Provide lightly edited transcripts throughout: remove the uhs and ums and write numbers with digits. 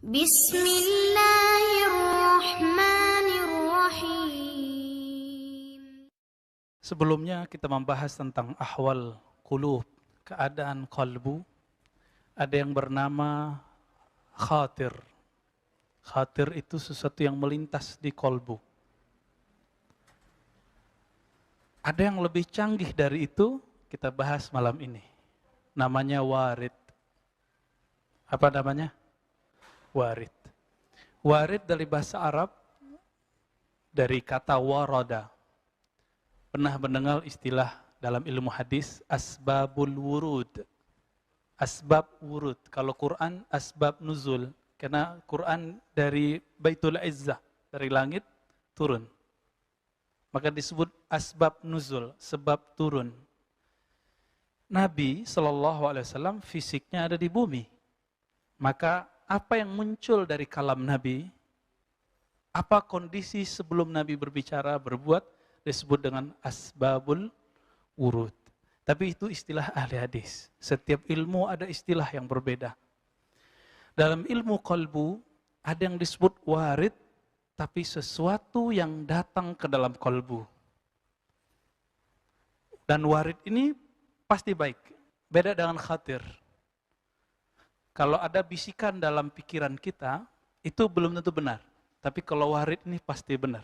Bismillahirrahmanirrahim. Sebelumnya kita membahas tentang ahwal qulub, keadaan qalbu. Ada yang bernama khatir. Khatir itu sesuatu yang melintas di qalbu. Ada yang lebih canggih dari itu, kita bahas malam ini. Namanya warid. Apa namanya? Warid. Warid dari bahasa Arab, dari kata warada. Pernah mendengar istilah dalam ilmu hadis, asbabul wurud. Asbab wurud. Kalau Quran, asbab nuzul. Karena Quran dari Baitul Izzah, dari langit, turun. Maka disebut asbab nuzul, sebab turun. Nabi SAW fisiknya ada di bumi. Maka apa yang muncul dari kalam Nabi, apa kondisi sebelum Nabi berbicara, berbuat, disebut dengan asbabul wurud. Tapi itu istilah ahli hadis. Setiap ilmu ada istilah yang berbeda. Dalam ilmu qalbu, ada yang disebut warid, tapi sesuatu yang datang ke dalam qalbu. Dan warid ini pasti baik. Beda dengan khatir. Kalau ada bisikan dalam pikiran kita, itu belum tentu benar. Tapi kalau warid ini pasti benar.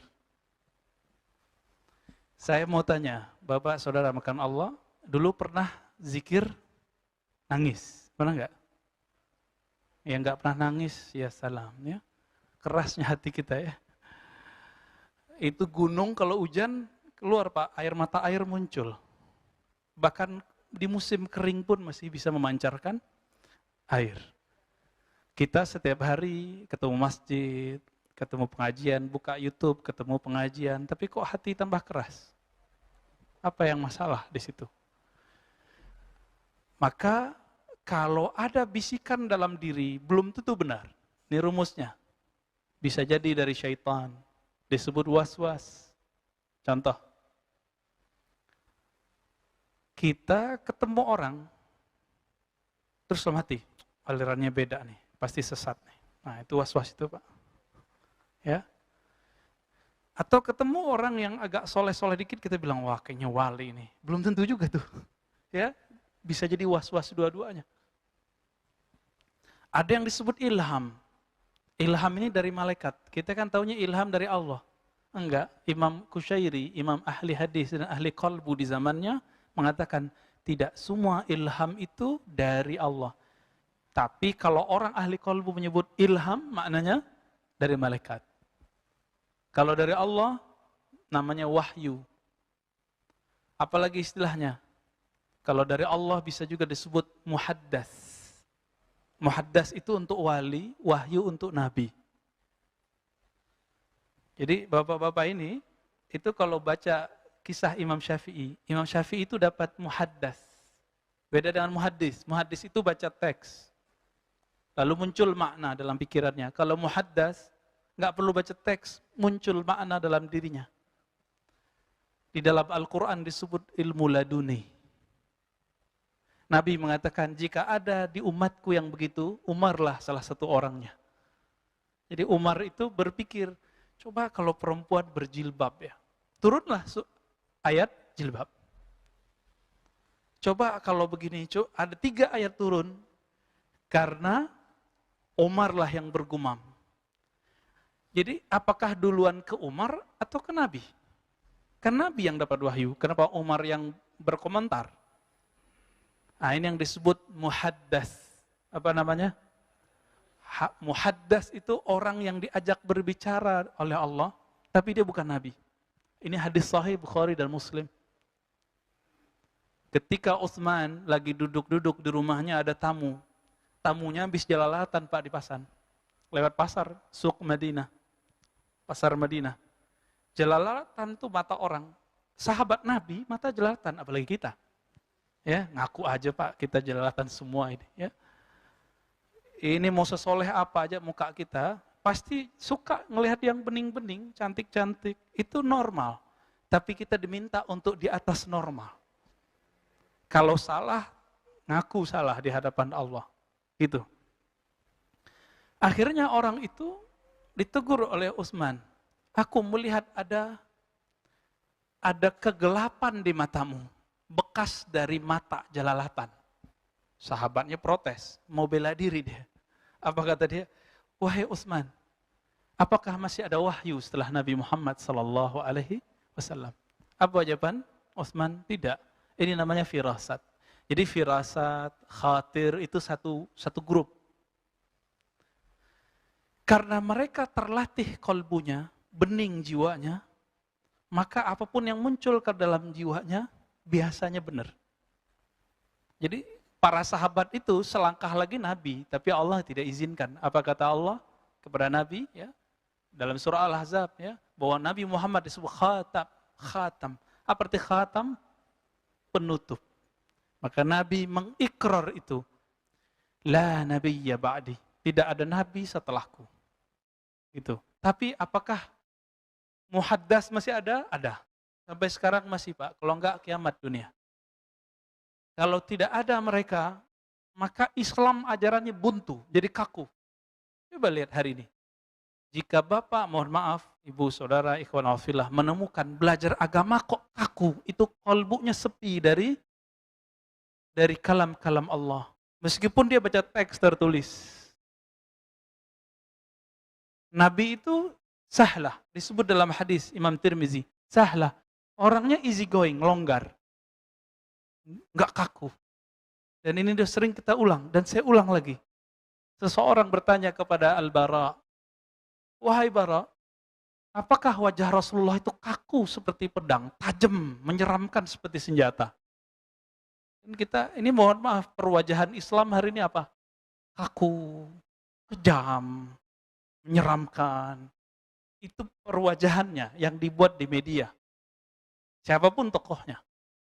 Saya mau tanya, Bapak, Saudara makan Allah, dulu pernah zikir nangis? Pernah enggak? Yang enggak pernah nangis, ya salam. Ya. Kerasnya hati kita ya. Itu gunung kalau hujan, keluar Pak, air mata air muncul. Bahkan di musim kering pun masih bisa memancarkan air. Kita setiap hari ketemu masjid, ketemu pengajian, buka YouTube, ketemu pengajian, tapi kok hati tambah keras? Apa yang masalah di situ? Maka kalau ada bisikan dalam diri, belum tentu benar. Ini rumusnya. Bisa jadi dari syaitan, disebut was-was. Contoh, kita ketemu orang, terus dalam hati, alirannya beda nih, pasti sesat nih. Nah itu was-was itu Pak. Ya. Atau ketemu orang yang agak soleh-soleh dikit, kita bilang, wah kayaknya wali nih. Belum tentu juga tuh. Ya, bisa jadi was-was dua-duanya. Ada yang disebut ilham. Ilham ini dari malaikat. Kita kan taunya ilham dari Allah. Enggak, Imam Qushairi, imam ahli hadis dan ahli qalbu di zamannya, mengatakan tidak semua ilham itu dari Allah. Tapi kalau orang ahli qalbu menyebut ilham, maknanya dari malaikat. Kalau dari Allah, namanya wahyu. Apalagi istilahnya? Kalau dari Allah bisa juga disebut muhaddas. Muhaddas itu untuk wali, wahyu untuk nabi. Jadi bapak-bapak ini, itu kalau baca kisah Imam Syafi'i itu dapat muhaddas. Beda dengan muhaddis. Muhaddis itu baca teks. Lalu muncul makna dalam pikirannya. Kalau muhaddas, nggak perlu baca teks, muncul makna dalam dirinya. Di dalam Al-Quran disebut ilmu laduni. Nabi mengatakan, jika ada di umatku yang begitu, Umarlah salah satu orangnya. Jadi Umar itu berpikir, coba kalau perempuan berjilbab ya. Turunlah ayat jilbab. Coba kalau begini, ada 3 ayat turun. Karena Umarlah yang bergumam. Jadi apakah duluan ke Umar atau ke Nabi? Kan Nabi yang dapat wahyu, kenapa Umar yang berkomentar? Nah ini yang disebut muhaddas. Apa namanya? Muhaddas itu orang yang diajak berbicara oleh Allah, tapi dia bukan Nabi. Ini hadis sahih Bukhari dan Muslim. Ketika Utsman lagi duduk-duduk di rumahnya ada tamu. Tamunya habis jalalatan Pak di pasar. Lewat pasar, Suq Madinah. Pasar Madinah. Jalalatan itu mata orang. Sahabat Nabi, mata jelalatan, apalagi kita. Ya, ngaku aja Pak, kita jelalatan semua ini. Ya. Ini mau sesoleh apa aja muka kita, pasti suka ngelihat yang bening-bening, cantik-cantik. Itu normal. Tapi kita diminta untuk di atas normal. Kalau salah, ngaku salah di hadapan Allah. Gitu. Akhirnya orang itu ditegur oleh Utsman. Aku melihat ada kegelapan di matamu, bekas dari mata jelalatan. Sahabatnya protes, mau bela diri dia. Apa kata dia? Wahai Utsman, apakah masih ada wahyu setelah Nabi Muhammad sallallahu alaihi wasallam? Apa jawaban Utsman? Tidak. Ini namanya firasat. Jadi firasat, khatir itu satu grup. Karena mereka terlatih kolbunya, bening jiwanya, maka apapun yang muncul ke dalam jiwanya biasanya benar. Jadi para sahabat itu selangkah lagi Nabi, tapi Allah tidak izinkan. Apa kata Allah kepada Nabi? Ya, dalam surah Al-Ahzab, ya, bahwa Nabi Muhammad disebut khatam. Apa arti khatam? Penutup. Maka Nabi mengikrar itu. La nabiyya ba'di. Tidak ada Nabi setelahku. Gitu. Tapi apakah muhaddas masih ada? Ada. Sampai sekarang masih, Pak. Kalau enggak, kiamat dunia. Kalau tidak ada mereka, maka Islam ajarannya buntu, jadi kaku. Coba lihat hari ini. Jika Bapak, mohon maaf, Ibu, Saudara, Ikhwan Fillah, menemukan belajar agama kok kaku, itu kolbunya sepi dari kalam-kalam Allah. Meskipun dia baca teks tertulis. Nabi itu sahlah, disebut dalam hadis Imam Tirmizi, sahlah. Orangnya easy going, longgar. Enggak kaku. Dan ini sudah sering kita ulang, dan saya ulang lagi. Seseorang bertanya kepada Al-Bara, wahai Bara, apakah wajah Rasulullah itu kaku seperti pedang, tajam, menyeramkan seperti senjata? Dan kita, ini mohon maaf, perwajahan Islam hari ini apa? Kaku, kejam, menyeramkan. Itu perwajahannya yang dibuat di media. Siapapun tokohnya.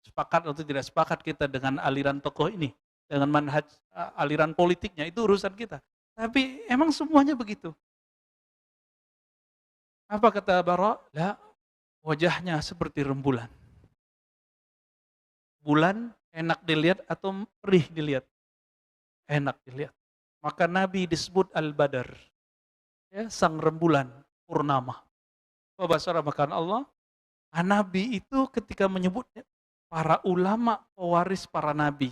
Sepakat atau tidak sepakat kita dengan aliran tokoh ini, dengan manhaj aliran politiknya, itu urusan kita. Tapi emang semuanya begitu. Apa kata Bara? Lah, wajahnya seperti rembulan. Bulan enak dilihat atau perih dilihat? Enak dilihat. Maka Nabi disebut Al-Badar, ya, sang rembulan purnama. Bapak saudara makan Allah, Nabi itu ketika menyebutnya, para ulama pewaris para nabi,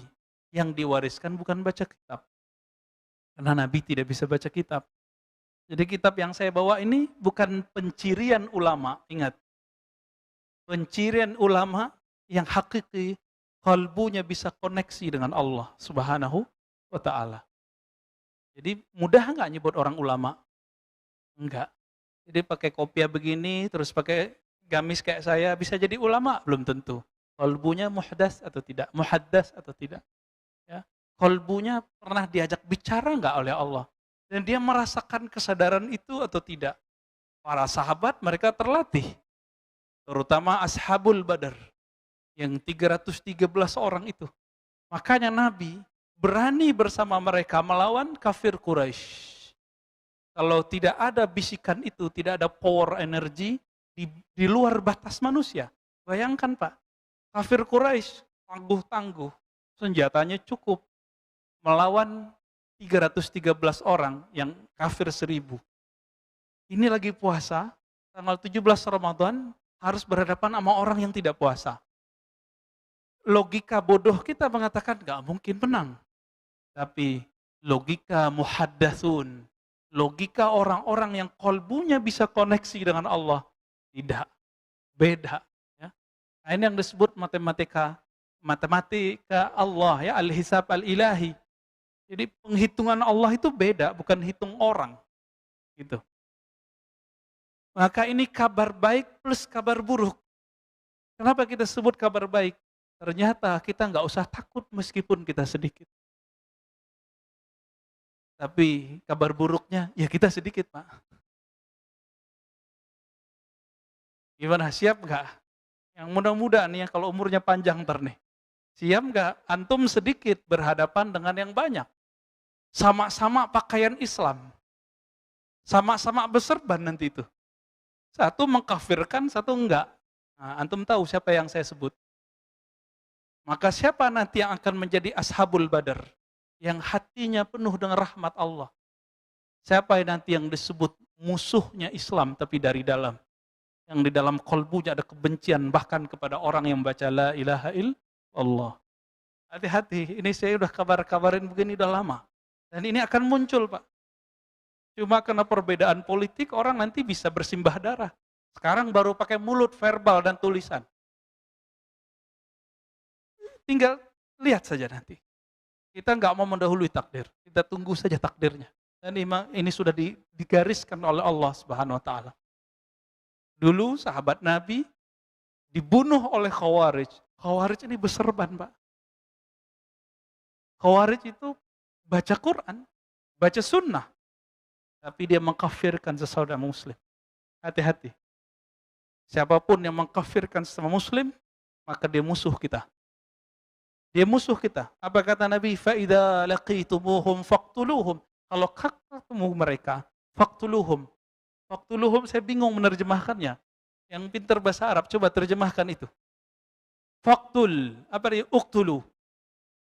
yang diwariskan bukan baca kitab. Karena Nabi tidak bisa baca kitab. Jadi kitab yang saya bawa ini bukan pencirian ulama, ingat. Pencirian ulama yang hakiki, kalbunya bisa koneksi dengan Allah Subhanahu wa ta'ala. Jadi mudah nggak nyebut orang ulama? Enggak. Jadi pakai kopiah begini, terus pakai gamis kayak saya, bisa jadi ulama? Belum tentu. Kalbunya muhdas atau tidak? Muhaddas atau tidak? Ya. Kalbunya pernah diajak bicara enggak oleh Allah? Dan dia merasakan kesadaran itu atau tidak? Para sahabat mereka terlatih. Terutama Ashabul Badar. Yang 313 orang itu. Makanya Nabi berani bersama mereka melawan kafir Quraisy. Kalau tidak ada bisikan itu, tidak ada power energi di luar batas manusia. Bayangkan Pak. Kafir Quraisy tangguh-tangguh, senjatanya cukup melawan 313 orang yang kafir 1000. Ini lagi puasa, tanggal 17 Ramadan harus berhadapan sama orang yang tidak puasa. Logika bodoh kita mengatakan gak mungkin menang. Tapi logika muhaddatsun, logika orang-orang yang kolbunya bisa koneksi dengan Allah, tidak, beda. Nah, ini yang disebut matematika Allah, ya, al-hisab al-ilahi. Jadi penghitungan Allah itu beda, bukan hitung orang. Gitu. Maka ini kabar baik plus kabar buruk. Kenapa kita sebut kabar baik? Ternyata kita nggak usah takut meskipun kita sedikit. Tapi kabar buruknya, ya kita sedikit, Pak. Gimana, siap nggak? Yang muda-muda nih ya, kalau umurnya panjang ntar nih. Siap nggak? Antum sedikit berhadapan dengan yang banyak. Sama-sama pakaian Islam. Sama-sama berserban nanti itu. Satu mengkafirkan, satu enggak. Nah, antum tahu siapa yang saya sebut. Maka siapa nanti yang akan menjadi Ashabul Badar? Yang hatinya penuh dengan rahmat Allah. Siapa yang nanti yang disebut musuhnya Islam tapi dari dalam? Yang di dalam kolbunya ada kebencian bahkan kepada orang yang baca la ilaha illallah. Hati-hati, ini saya udah kabarin begini udah lama. Dan ini akan muncul, Pak. Cuma karena perbedaan politik orang nanti bisa bersimbah darah. Sekarang baru pakai mulut, verbal dan tulisan. Tinggal lihat saja nanti. Kita nggak mau mendahului takdir. Kita tunggu saja takdirnya. Dan ini sudah digariskan oleh Allah Subhanahu wa taala. Dulu sahabat Nabi dibunuh oleh Khawarij. Khawarij ini berserban, Pak. Khawarij itu baca Quran, baca sunnah. Tapi dia mengkafirkan sesaudara muslim. Hati-hati. Siapapun yang mengkafirkan sesama muslim, maka dia musuh kita. Dia musuh kita. Apa kata Nabi? فَإِذَا لَقِيتُمُوهُمْ فَاقْتُلُوهُمْ. Kalau ketemu mereka, فَاقْتُلُوهُمْ. Faktuluhum saya bingung menerjemahkannya. Yang pintar bahasa Arab, coba terjemahkan itu. Faktul, apa dia? Uktulu.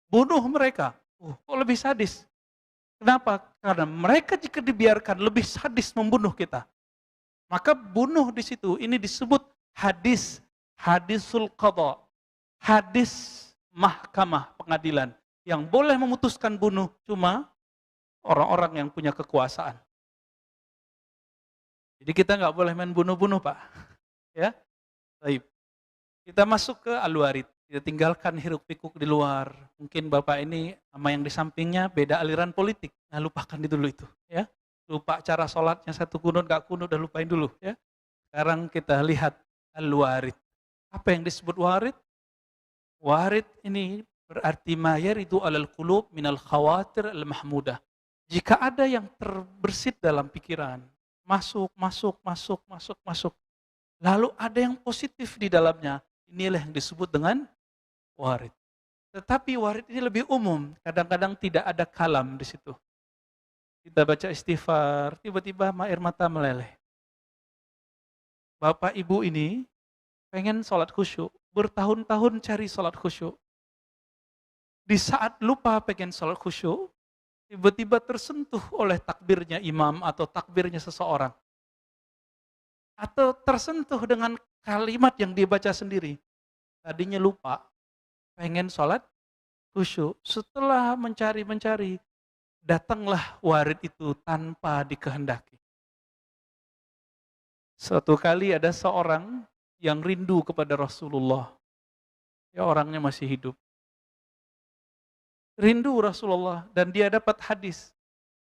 Bunuh mereka. Kok lebih sadis? Kenapa? Karena mereka jika dibiarkan lebih sadis membunuh kita. Maka bunuh di situ. Ini disebut hadisul qadha. Hadis mahkamah pengadilan. Yang boleh memutuskan bunuh cuma orang-orang yang punya kekuasaan. Jadi kita nggak boleh main bunuh-bunuh, Pak. Ya, baik. Kita masuk ke Al-Warid. Kita tinggalkan hiruk-pikuk di luar. Mungkin Bapak ini sama yang di sampingnya beda aliran politik. Nah, lupakan dulu itu. Ya, lupa cara sholatnya satu kunut, nggak kunut, udah lupain dulu. Ya, sekarang kita lihat Al-Warid. Apa yang disebut warid? Warid ini berarti ma yaridu alal qulub minal khawatir al-mahmudah. Jika ada yang terbersit dalam pikiran, masuk. Lalu ada yang positif di dalamnya. Inilah yang disebut dengan warid. Tetapi warid ini lebih umum. Kadang-kadang tidak ada kalam di situ. Kita baca istighfar, tiba-tiba air mata meleleh. Bapak ibu ini pengen sholat khusyuk. Bertahun-tahun cari sholat khusyuk. Di saat lupa pengen sholat khusyuk, tiba-tiba tersentuh oleh takbirnya imam atau takbirnya seseorang. Atau tersentuh dengan kalimat yang dibaca sendiri. Tadinya lupa, pengen sholat khusyuk. Setelah mencari, datanglah warid itu tanpa dikehendaki. Suatu kali ada seorang yang rindu kepada Rasulullah. Ya, orangnya masih hidup. Rindu Rasulullah dan dia dapat hadis.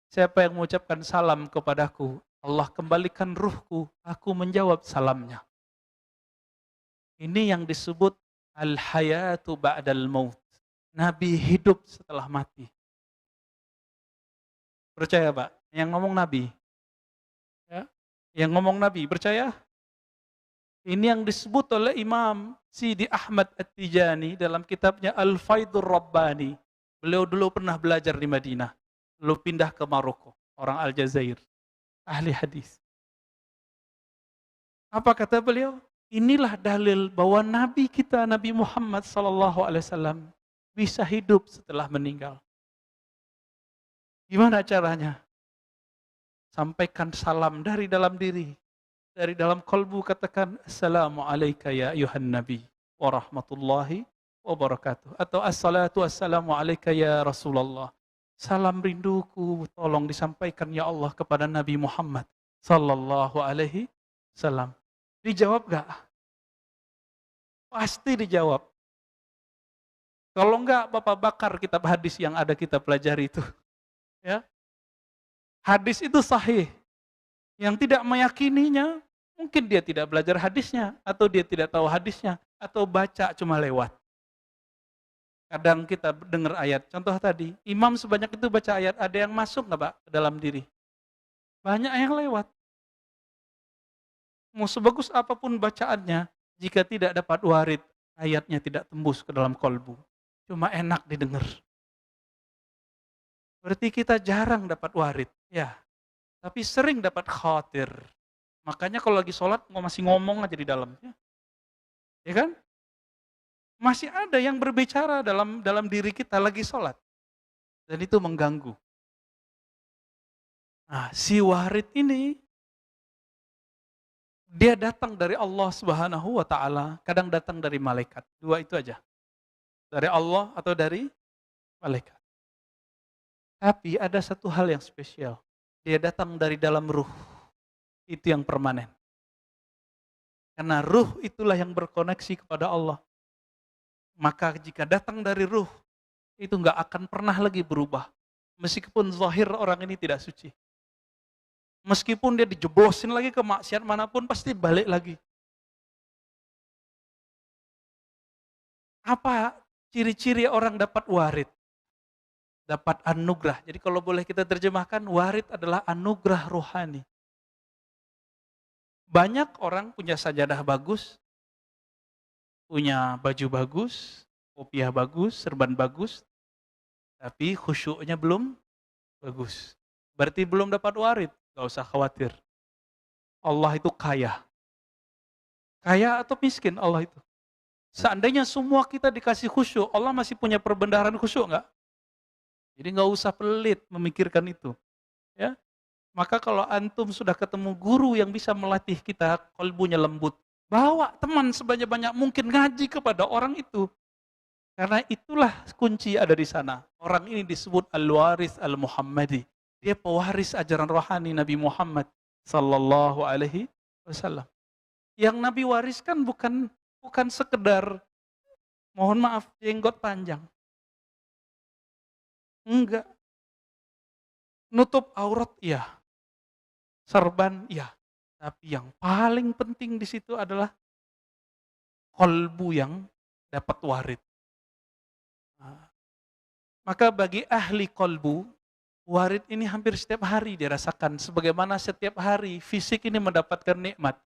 Siapa yang mengucapkan salam kepadaku, Allah kembalikan ruhku, aku menjawab salamnya. Ini yang disebut al-hayatu ba'dal maut. Nabi hidup setelah mati. Percaya, Pak? Yang ngomong Nabi. Ya? Yang ngomong Nabi, percaya? Ini yang disebut oleh Imam Sidi Ahmad At-Tijani dalam kitabnya Al-Faidur Rabbani. Beliau dulu pernah belajar di Madinah. Lalu pindah ke Maroko, orang Aljazair. Ahli hadis. Apa kata beliau? Inilah dalil bahwa Nabi kita, Nabi Muhammad SAW bisa hidup setelah meninggal. Gimana caranya? Sampaikan salam dari dalam diri. Dari dalam kalbu katakan, Assalamualaikum ya ayuhan Nabi wa rahmatullahi wabarakatuh. Atau assalatu wassalamu alaika ya Rasulullah. Salam rinduku tolong disampaikan ya Allah kepada Nabi Muhammad sallallahu alaihi wasallam. Dijawab gak? Pasti dijawab. Kalau enggak, Bapak bakar kitab hadis yang ada kita pelajari itu. Ya. Hadis itu sahih. Yang tidak meyakininya, mungkin dia tidak belajar hadisnya, atau dia tidak tahu hadisnya, atau baca cuma lewat. Kadang kita dengar ayat, contoh tadi, imam sebanyak itu baca ayat, ada yang masuk nggak Pak ke dalam diri? Banyak yang lewat. Mau sebagus apapun bacaannya, jika tidak dapat warid, ayatnya tidak tembus ke dalam kolbu. Cuma enak didengar. Berarti kita jarang dapat warid, ya. Tapi sering dapat khawatir. Makanya kalau lagi sholat, masih ngomong aja di dalamnya. Ya kan? Masih ada yang berbicara dalam diri kita lagi sholat. Dan itu mengganggu. Nah, si warid ini dia datang dari Allah Subhanahu wa taala, kadang datang dari malaikat. Dua itu aja. Dari Allah atau dari malaikat. Tapi ada satu hal yang spesial. Dia datang dari dalam ruh. Itu yang permanen. Karena ruh itulah yang berkoneksi kepada Allah. Maka jika datang dari ruh, itu nggak akan pernah lagi berubah. Meskipun zahir orang ini tidak suci. Meskipun dia dijeblosin lagi ke maksiat manapun, pasti balik lagi. Apa ciri-ciri orang dapat warid? Dapat anugerah. Jadi kalau boleh kita terjemahkan, warid adalah anugerah rohani. Banyak orang punya sajadah bagus, punya baju bagus, kopiah bagus, serban bagus, tapi khusyuknya belum bagus. Berarti belum dapat warid, gak usah khawatir. Allah itu kaya. Kaya atau miskin Allah itu? Seandainya semua kita dikasih khusyuk, Allah masih punya perbendaharaan khusyuk nggak? Jadi nggak usah pelit memikirkan itu. Ya, maka kalau antum sudah ketemu guru yang bisa melatih kita, kalbunya lembut, bawa teman sebanyak-banyak mungkin ngaji kepada orang itu. Karena itulah kunci ada di sana. Orang ini disebut al-waris al-Muhammadi. Dia pewaris ajaran rohani Nabi Muhammad sallallahu alaihi wasallam. Yang Nabi wariskan bukan sekedar, mohon maaf, jenggot panjang. Enggak. Nutup aurat, iya. Serban, iya. Tapi yang paling penting di situ adalah kolbu yang dapat warid. Nah, maka bagi ahli kolbu, warid ini hampir setiap hari dirasakan. Sebagaimana setiap hari fisik ini mendapatkan nikmat.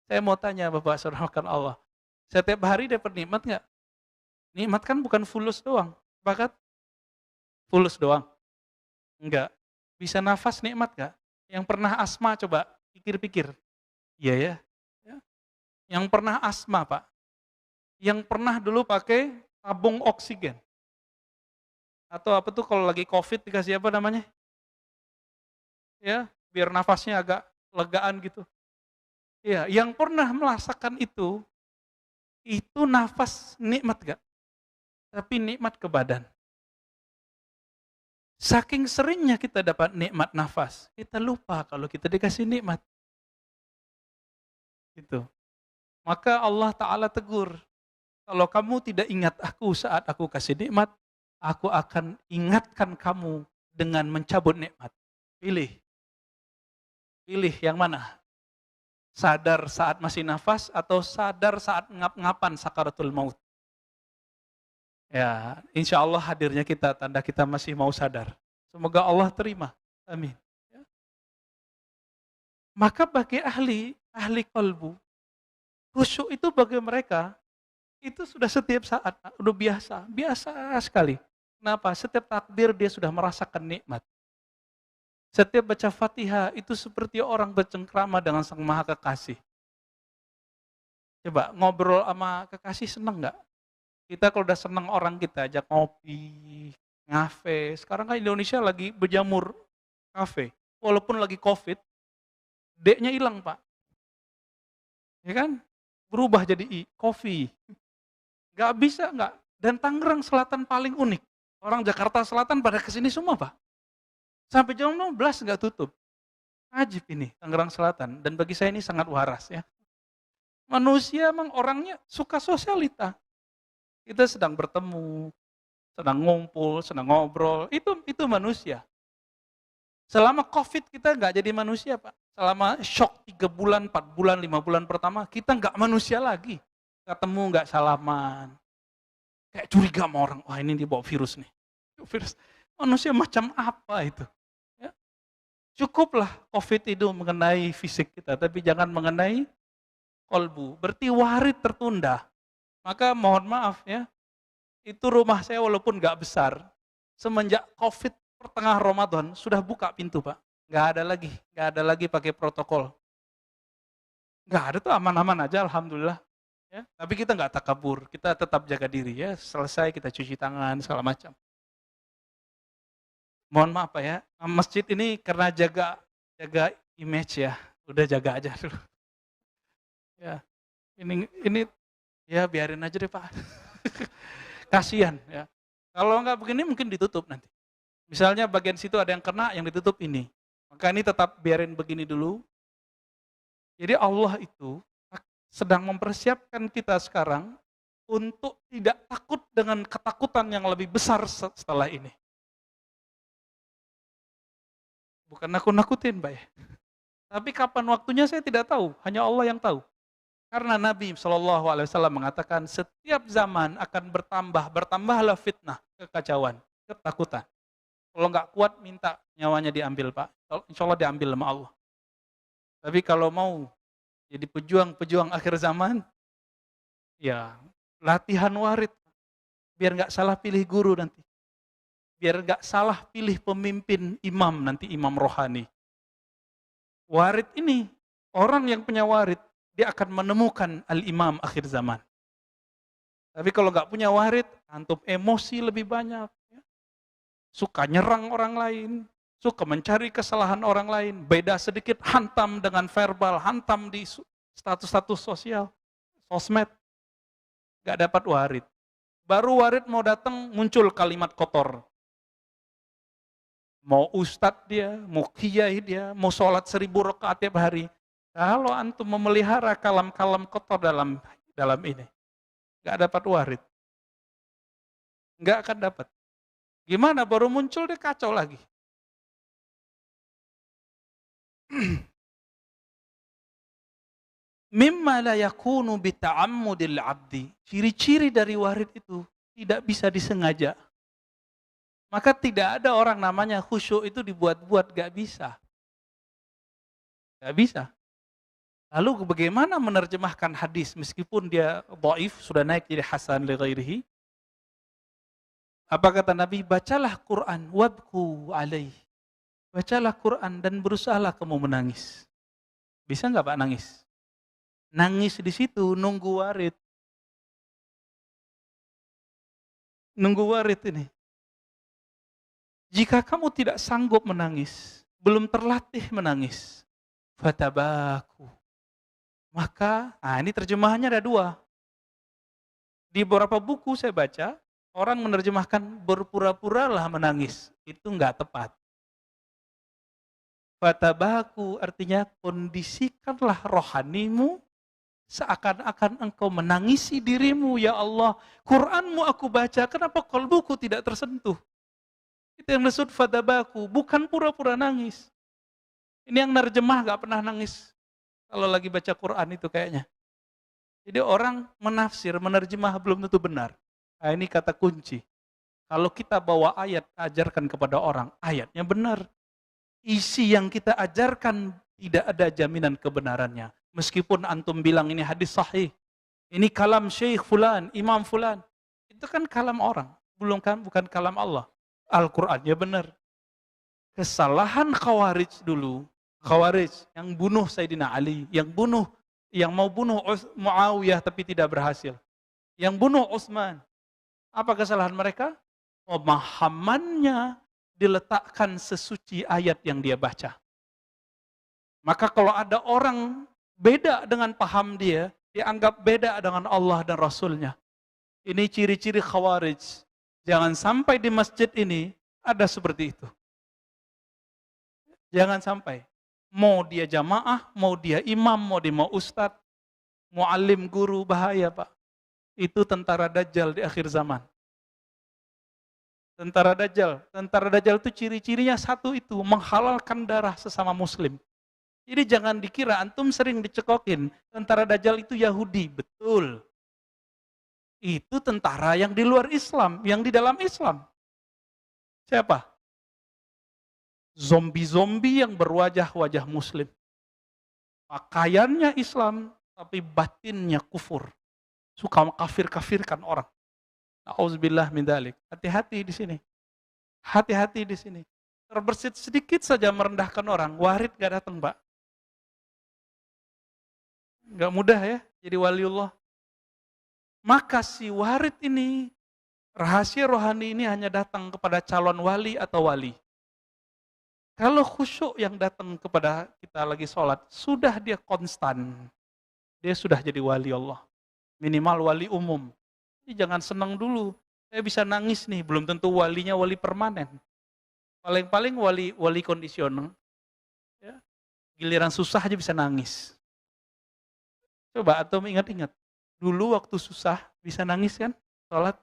Saya mau tanya Bapak Saudara Allah, setiap hari dapat nikmat nggak? Nikmat kan bukan fulus doang. Bahkan fulus doang? Enggak. Bisa nafas nikmat nggak? Yang pernah asma coba pikir-pikir. Iya ya. Yang pernah asma Pak. Yang pernah dulu pakai tabung oksigen. Atau apa tuh kalau lagi COVID dikasih apa namanya? Ya, biar nafasnya agak legaan gitu. Iya, yang pernah merasakan itu nafas nikmat gak? Tapi nikmat ke badan. Saking seringnya kita dapat nikmat nafas, kita lupa kalau kita dikasih nikmat. Itu. Maka Allah Ta'ala tegur, kalau kamu tidak ingat aku saat aku kasih nikmat, aku akan ingatkan kamu dengan mencabut nikmat. Pilih. Pilih yang mana? Sadar saat masih nafas atau sadar saat ngap-ngapan sakaratul maut? Ya, insya Allah hadirnya kita, tanda kita masih mau sadar. Semoga Allah terima. Amin. Ya. Maka bagi ahli kolbu, khusyuk itu bagi mereka, itu sudah setiap saat, udah biasa sekali. Kenapa? Setiap takbir dia sudah merasakan nikmat. Setiap baca Fatihah itu seperti orang bercengkrama dengan Sang Maha Kekasih. Coba ngobrol sama kekasih seneng nggak? Kita kalau udah seneng orang kita ajak ngopi, ngafe. Sekarang kan Indonesia lagi berjamur kafe. Walaupun lagi COVID, D-nya hilang Pak. Ya kan? Berubah jadi I, coffee. Nggak bisa nggak. Dan Tangerang Selatan paling unik. Orang Jakarta Selatan pada kesini semua Pak. Sampai jam 12 nggak tutup. Ajib ini Tangerang Selatan. Dan bagi saya ini sangat waras ya. Manusia emang orangnya suka sosialita. Kita sedang bertemu, sedang ngumpul, sedang ngobrol. Itu manusia. Selama COVID kita nggak jadi manusia Pak. Selama shock 3 bulan, 4 bulan, 5 bulan pertama, kita nggak manusia lagi. Ketemu nggak salaman. Kayak curiga sama orang, wah ini dia bawa virus nih. Virus. Manusia macam apa itu? Ya. Cukuplah COVID itu mengenai fisik kita, tapi jangan mengenai kolbu. Berarti warid tertunda. Maka mohon maaf ya, itu rumah saya walaupun nggak besar, semenjak COVID pertengahan Ramadan sudah buka pintu Pak. Nggak ada lagi pakai protokol. Nggak ada tuh aman-aman aja Alhamdulillah. Ya, tapi kita nggak takabur, kita tetap jaga diri ya. Selesai kita cuci tangan segala macam. Mohon maaf Pak ya, masjid ini karena jaga jaga image ya, udah jaga aja dulu. Ya, ini ya biarin aja deh Pak. Kasihan ya. Kalau nggak begini mungkin ditutup nanti. Misalnya bagian situ ada yang kena, yang ditutup ini. Maka ini tetap biarin begini dulu. Jadi Allah itu sedang mempersiapkan kita sekarang untuk tidak takut dengan ketakutan yang lebih besar setelah ini. Bukan nakut-nakutin, Pak ya. Tapi kapan waktunya saya tidak tahu, hanya Allah yang tahu. Karena Nabi SAW mengatakan setiap zaman akan bertambahlah fitnah, kekacauan, ketakutan. Kalau nggak kuat minta nyawanya diambil Pak, insya Allah diambil sama Allah. Tapi kalau mau jadi pejuang akhir zaman, ya latihan warid, biar nggak salah pilih guru nanti. Biar nggak salah pilih pemimpin imam nanti, imam rohani. Warid ini, orang yang punya warid, dia akan menemukan al-imam akhir zaman. Tapi kalau nggak punya warid, antum emosi lebih banyak. Suka nyerang orang lain, suka mencari kesalahan orang lain, beda sedikit hantam dengan verbal, hantam di status-status sosial, sosmed. Nggak dapat warid. Baru warid mau datang, muncul kalimat kotor. Mau ustadz dia, mau kiai dia, mau sholat 1000 rakaat tiap hari. Kalau antum memelihara kalam-kalam kotor dalam ini, nggak dapat warid. Nggak akan dapat. Gimana baru muncul dia kacau lagi. Mimma la yakunu bita'ammudil abdi. Ciri-ciri dari warid itu tidak bisa disengaja. Maka tidak ada orang namanya khusyuk itu dibuat-buat, gak bisa. Gak bisa. Lalu bagaimana menerjemahkan hadis meskipun dia dhaif, sudah naik jadi hasan li ghairihi? Apa kata Nabi? Bacalah Quran, wabku alaih. Bacalah Quran dan berusahalah kamu menangis. Bisa nggak Pak nangis? Nangis di situ nunggu warid. Nunggu warid ini. Jika kamu tidak sanggup menangis, belum terlatih menangis, fatabaku. Maka, ini terjemahannya ada 2. Di beberapa buku saya baca, orang menerjemahkan berpura-puralah menangis. Itu nggak tepat. Fatabaku artinya kondisikanlah rohanimu seakan-akan engkau menangisi dirimu, ya Allah. Quranmu aku baca, kenapa qalbuku tidak tersentuh? Itu yang disebut fatabaku, bukan pura-pura nangis. Ini yang nerjemah gak pernah nangis kalau lagi baca Quran itu kayaknya. Jadi orang menafsir, menerjemah belum tentu benar. Nah, ini kata kunci. Kalau kita bawa ayat, ajarkan kepada orang, ayatnya benar. Isi yang kita ajarkan tidak ada jaminan kebenarannya. Meskipun antum bilang ini hadis sahih, ini kalam syekh fulan, imam fulan. Itu kan kalam orang, bukan kalam Allah. Al-Qur'annya benar. Kesalahan Khawarij dulu, Khawarij yang bunuh Sayyidina Ali, yang mau bunuh Muawiyah tapi tidak berhasil. Yang bunuh Utsman. Apa kesalahan mereka? Pemahamannya diletakkan sesuci ayat yang dia baca. Maka kalau ada orang beda dengan paham dia, dianggap beda dengan Allah dan Rasulnya. Ini ciri-ciri Khawarij. Jangan sampai di masjid ini ada seperti itu. Jangan sampai. Mau dia jamaah, mau dia imam, mau dia ustadz, muallim, guru, bahaya Pak. Itu tentara Dajjal di akhir zaman. Tentara Dajjal itu ciri-cirinya satu itu, menghalalkan darah sesama muslim. Jadi jangan dikira antum sering dicekokin, tentara Dajjal itu Yahudi, betul. Itu tentara yang di luar Islam, yang di dalam Islam. Siapa? Zombie-zombie yang berwajah-wajah muslim. Pakaiannya Islam, tapi batinnya kufur. Suka kafir-kafirkan orang. Na'udzubillah min dzalik. Hati-hati di sini. Hati-hati di sini. Terbersit sedikit saja merendahkan orang, warid gak datang, Pak. Gak mudah ya jadi waliullah. Maka si warid ini, rahasia rohani ini hanya datang kepada calon wali atau wali. Kalau khusyuk yang datang kepada kita lagi sholat, sudah dia konstan. Dia sudah jadi wali Allah. Minimal wali umum. Jadi jangan senang dulu. Saya bisa nangis nih, belum tentu walinya wali permanen. Paling-paling wali kondisional. Ya. Giliran susah aja bisa nangis. Coba atau ingat-ingat. Dulu waktu susah bisa nangis kan? Sholat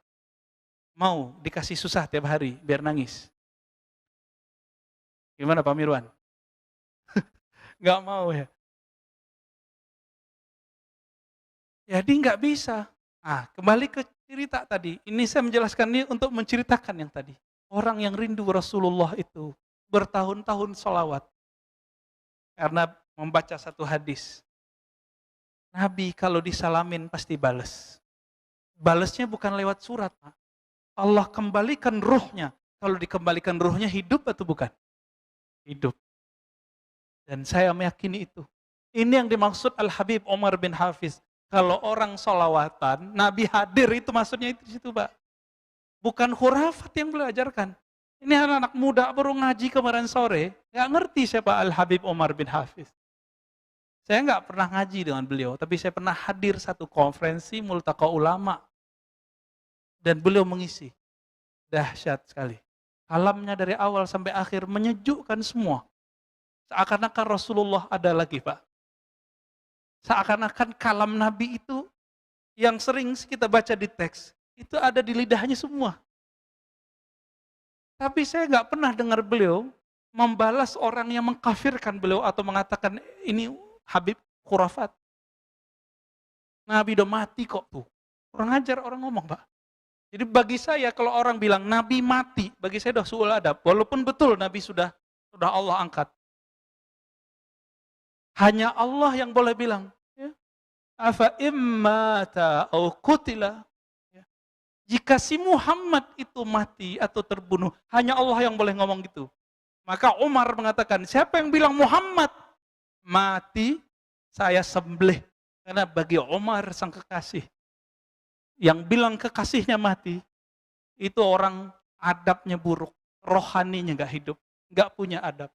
mau dikasih susah tiap hari biar nangis. Gimana Pak Mirwan? Nggak mau ya? Jadi nggak bisa. Ah, kembali ke cerita tadi. Ini saya menjelaskan ini untuk menceritakan yang tadi. Orang yang rindu Rasulullah itu bertahun-tahun sholawat. Karena membaca satu hadis. Nabi kalau disalamin pasti bales. Balesnya bukan lewat surat, Pak. Allah kembalikan ruhnya. Kalau dikembalikan ruhnya hidup atau bukan? Hidup. Dan saya meyakini itu. Ini yang dimaksud Al-Habib Omar bin Hafiz. Kalau orang sholawatan, Nabi hadir itu maksudnya itu situ, Pak. Bukan khurafat yang beliau ajarkan. Ini anak-anak muda baru ngaji kemarin sore, nggak ngerti siapa Al-Habib Omar bin Hafiz. Saya nggak pernah ngaji dengan beliau, tapi saya pernah hadir satu konferensi multaqa ulama. Dan beliau mengisi. Dahsyat sekali. Kalamnya dari awal sampai akhir menyejukkan semua. Seakan-akan Rasulullah ada lagi, Pak. Seakan-akan kalam Nabi itu yang sering kita baca di teks, itu ada di lidahnya semua. Tapi saya nggak pernah dengar beliau membalas orang yang mengkafirkan beliau atau mengatakan ini Habib khurafat. Nabi udah mati kok tuh. Kurang ajar orang ngomong, Pak. Jadi bagi saya kalau orang bilang Nabi mati, bagi saya udah suul adab. Walaupun betul Nabi sudah Allah angkat. Hanya Allah yang boleh bilang, ya, afa immata au qutila. Ya. Jika si Muhammad itu mati atau terbunuh, hanya Allah yang boleh ngomong gitu. Maka Umar mengatakan, siapa yang bilang Muhammad mati, saya sembelih. Karena bagi Umar sang kekasih, yang bilang kekasihnya mati, itu orang adabnya buruk, rohaninya nggak hidup, nggak punya adab.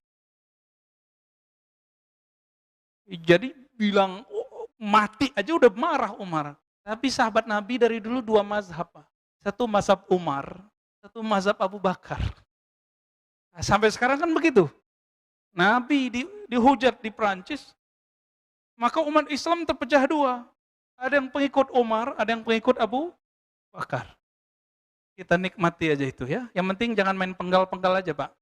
Jadi bilang mati aja udah marah Umar. Tapi sahabat Nabi dari dulu dua mazhab. Satu mazhab Umar, satu mazhab Abu Bakar. Nah, sampai sekarang kan begitu. Nabi dihujat di Perancis, maka umat Islam terpecah dua. Ada yang pengikut Umar, ada yang pengikut Abu Bakar. Kita nikmati aja itu ya. Yang penting jangan main penggal-penggal aja, Pak.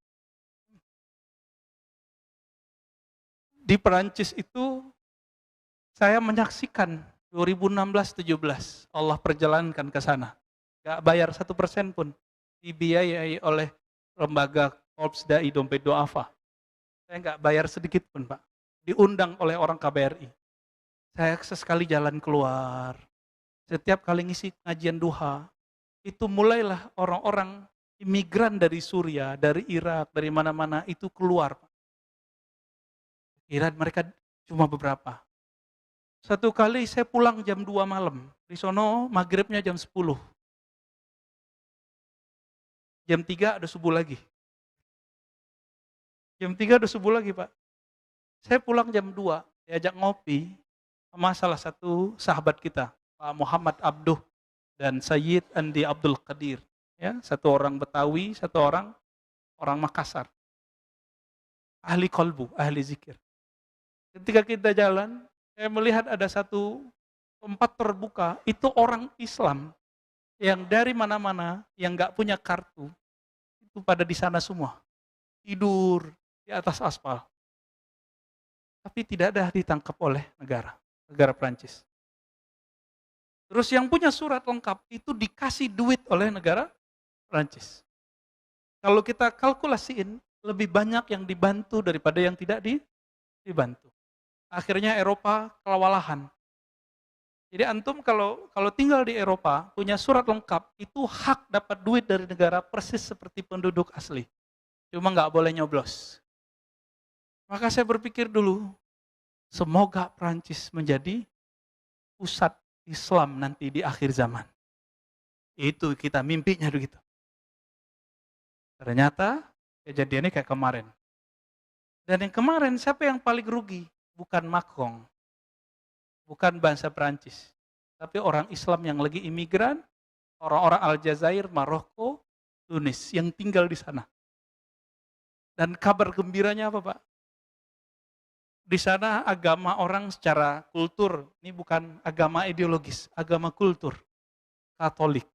Di Perancis itu saya menyaksikan 2016-17 Allah perjalankan ke sana. Gak bayar 1% pun. Dibiayai oleh lembaga Korps Dai Dompet Doafa. Saya gak bayar sedikit pun, Pak. Diundang oleh orang KBRI. Saya sesekali jalan keluar. Setiap kali ngisi ngajian duha, itu mulailah orang-orang imigran dari Suriah, dari Irak, dari mana-mana itu keluar. Kira mereka cuma beberapa. Satu kali saya pulang jam 2 malam. Di sono maghribnya jam 10. Jam 3 ada subuh lagi. Jam 3 ada subuh lagi, Pak. Saya pulang jam 2, diajak ngopi sama salah satu sahabat kita, Pak Muhammad Abduh dan Sayyid Andi Abdul Qadir. Ya, satu orang Betawi, satu orang Makassar. Ahli kolbu, ahli zikir. Ketika kita jalan, saya melihat ada satu tempat terbuka, itu orang Islam yang dari mana-mana, yang nggak punya kartu, itu pada di sana semua. Tidur di atas aspal. Tapi tidak ada ditangkap oleh negara Prancis. Terus yang punya surat lengkap, itu dikasih duit oleh negara Prancis. Kalau kita kalkulasiin, lebih banyak yang dibantu daripada yang tidak dibantu. Akhirnya Eropa kewalahan. Jadi antum kalau tinggal di Eropa, punya surat lengkap, itu hak dapat duit dari negara persis seperti penduduk asli. Cuma nggak boleh nyoblos. Maka saya berpikir dulu, semoga Prancis menjadi pusat Islam nanti di akhir zaman. Itu kita mimpinya begitu. Ternyata kejadiannya kayak kemarin. Dan yang kemarin siapa yang paling rugi? Bukan Macron, bukan bangsa Perancis, tapi orang Islam yang lagi imigran, orang-orang Aljazair, Maroko, Tunis yang tinggal di sana. Dan kabar gembiranya apa, Pak? Di sana agama orang secara kultur, ini bukan agama ideologis, agama kultur, Katolik.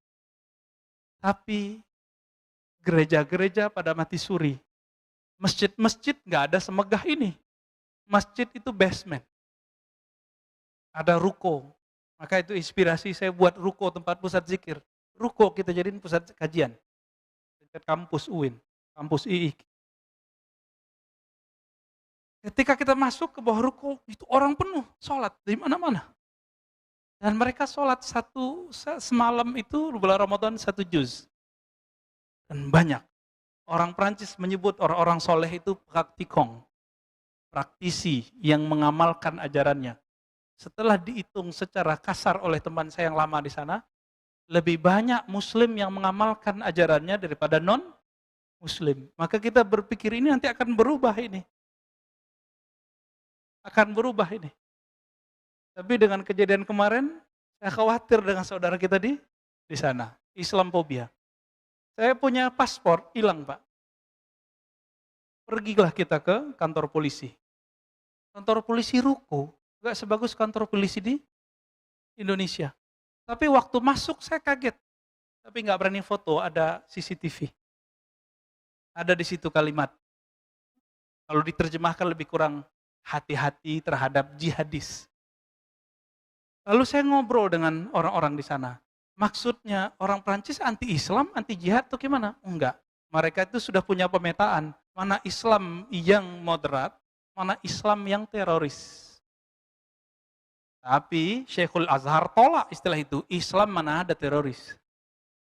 Tapi gereja-gereja pada mati suri. Masjid-masjid nggak ada semegah ini. Masjid itu basement. Ada ruko. Maka itu inspirasi saya buat ruko tempat pusat zikir. Ruko kita jadiin pusat kajian. Dekat kampus UIN, kampus II. Ketika kita masuk ke bawah ruko, itu orang penuh, sholat di mana-mana. Dan mereka sholat semalam itu bulan Ramadan 1 juz. Dan banyak. Orang Prancis menyebut orang-orang soleh itu praktikong. Praktisi yang mengamalkan ajarannya. Setelah dihitung secara kasar oleh teman saya yang lama di sana, lebih banyak muslim yang mengamalkan ajarannya daripada non-muslim. Maka kita berpikir ini nanti akan berubah ini. Akan berubah ini. Tapi dengan kejadian kemarin, saya khawatir dengan saudara kita di sana. Islamophobia. Saya punya paspor, hilang Pak. Pergilah kita ke kantor polisi. Kantor polisi ruko, gak sebagus kantor polisi di Indonesia. Tapi waktu masuk saya kaget. Tapi gak berani foto, ada CCTV. Ada di situ kalimat. Kalau diterjemahkan lebih kurang hati-hati terhadap jihadis. Lalu saya ngobrol dengan orang-orang di sana. Maksudnya orang Prancis anti-Islam, anti-jihad atau gimana? Enggak. Mereka itu sudah punya pemetaan. Mana Islam yang moderat, mana Islam yang teroris. Tapi Syekhul Azhar tolak istilah itu. Islam mana ada teroris.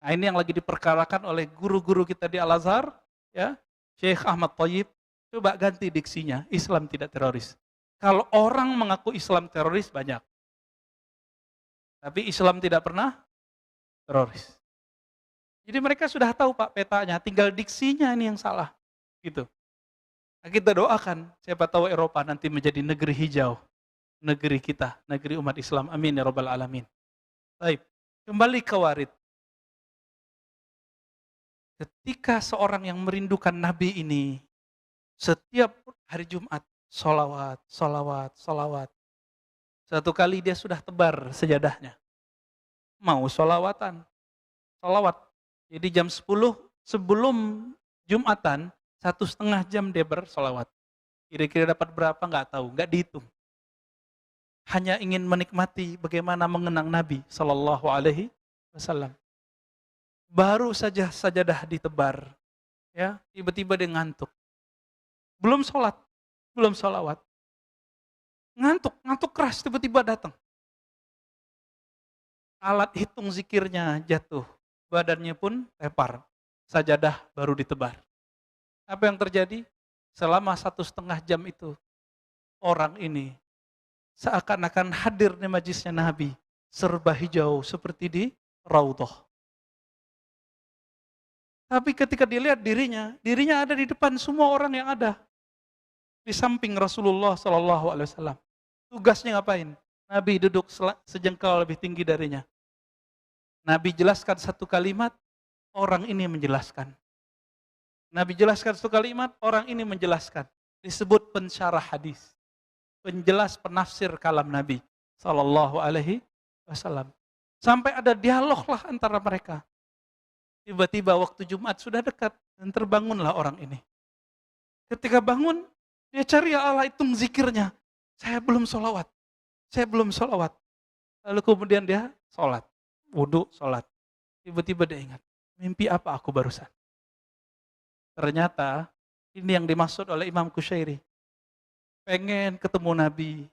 Nah ini yang lagi diperkarakan oleh guru-guru kita di Al-Azhar. Ya, Syekh Ahmad Thayyib. Coba ganti diksinya. Islam tidak teroris. Kalau orang mengaku Islam teroris banyak. Tapi Islam tidak pernah teroris. Jadi mereka sudah tahu Pak petanya, tinggal diksinya ini yang salah. Gitu. Nah, kita doakan, siapa tahu Eropa nanti menjadi negeri hijau. Negeri kita, negeri umat Islam. Amin ya rabbal alamin. Baik, kembali ke warid. Ketika seorang yang merindukan Nabi ini, setiap hari Jumat, sholawat, sholawat, sholawat. Satu kali dia sudah tebar sejadahnya. Mau sholawatan, sholawat. Jadi jam 10 sebelum Jumatan, 1,5 jam dia bersolawat. Kira-kira dapat berapa nggak tahu, nggak dihitung. Hanya ingin menikmati bagaimana mengenang Nabi Sallallahu Alaihi Wasallam. Baru saja sajadah ditebar, ya tiba-tiba dia ngantuk. Belum sholat, belum sholawat. Ngantuk keras tiba-tiba datang. Alat hitung zikirnya jatuh, badannya pun tepar. Sajadah baru ditebar. Apa yang terjadi? Selama 1,5 jam itu, orang ini seakan-akan hadir di majlisnya Nabi, serba hijau seperti di Raudhah. Tapi ketika dilihat dirinya ada di depan semua orang yang ada. Di samping Rasulullah SAW. Tugasnya ngapain? Nabi duduk sejengkal lebih tinggi darinya. Nabi jelaskan satu kalimat, orang ini menjelaskan. Nabi jelaskan satu kalimat, orang ini menjelaskan. Disebut pensyarah hadis. Penjelas penafsir kalam Nabi Sallallahu Alaihi Wasallam. Sampai ada dialog lah antara mereka. Tiba-tiba waktu Jumat sudah dekat dan terbangunlah orang ini. Ketika bangun, dia cari Allah hitung zikirnya. Saya belum sholawat. Lalu kemudian dia sholat. Wudhu, sholat. Tiba-tiba dia ingat, mimpi apa aku barusan? Ternyata ini yang dimaksud oleh Imam Qushairi. Pengen ketemu Nabi.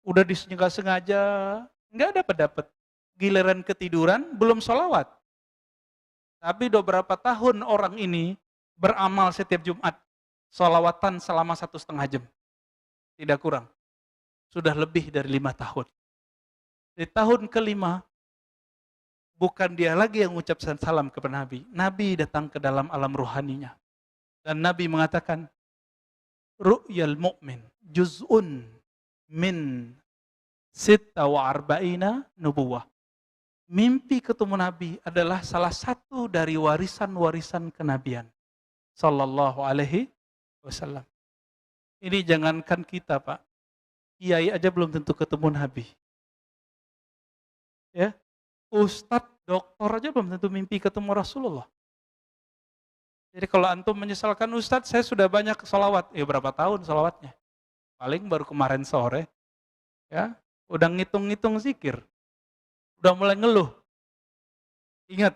Udah disengaja, nggak dapat. Giliran ketiduran, belum sholawat. Tapi udah berapa tahun orang ini beramal setiap Jumat. Sholawatan selama 1,5 jam. Tidak kurang. Sudah lebih dari 5 tahun. Di tahun kelima, bukan dia lagi yang mengucapkan salam kepada Nabi. Nabi datang ke dalam alam rohaninya. Dan Nabi mengatakan, ru'yal mu'min juz'un min 46 nubuwah. Mimpi ketemu Nabi adalah salah satu dari warisan-warisan kenabian. Sallallahu alaihi wasallam. Ini jangankan kita, Pak. Kiai aja belum tentu ketemu Nabi. Ya, ustadz, doktor aja belum tentu mimpi ketemu Rasulullah. Jadi kalau antum menyesalkan ustadz, saya sudah banyak salawat. Ya berapa tahun salawatnya? Paling baru kemarin sore. Ya, udah ngitung-ngitung zikir. Udah mulai ngeluh. Ingat,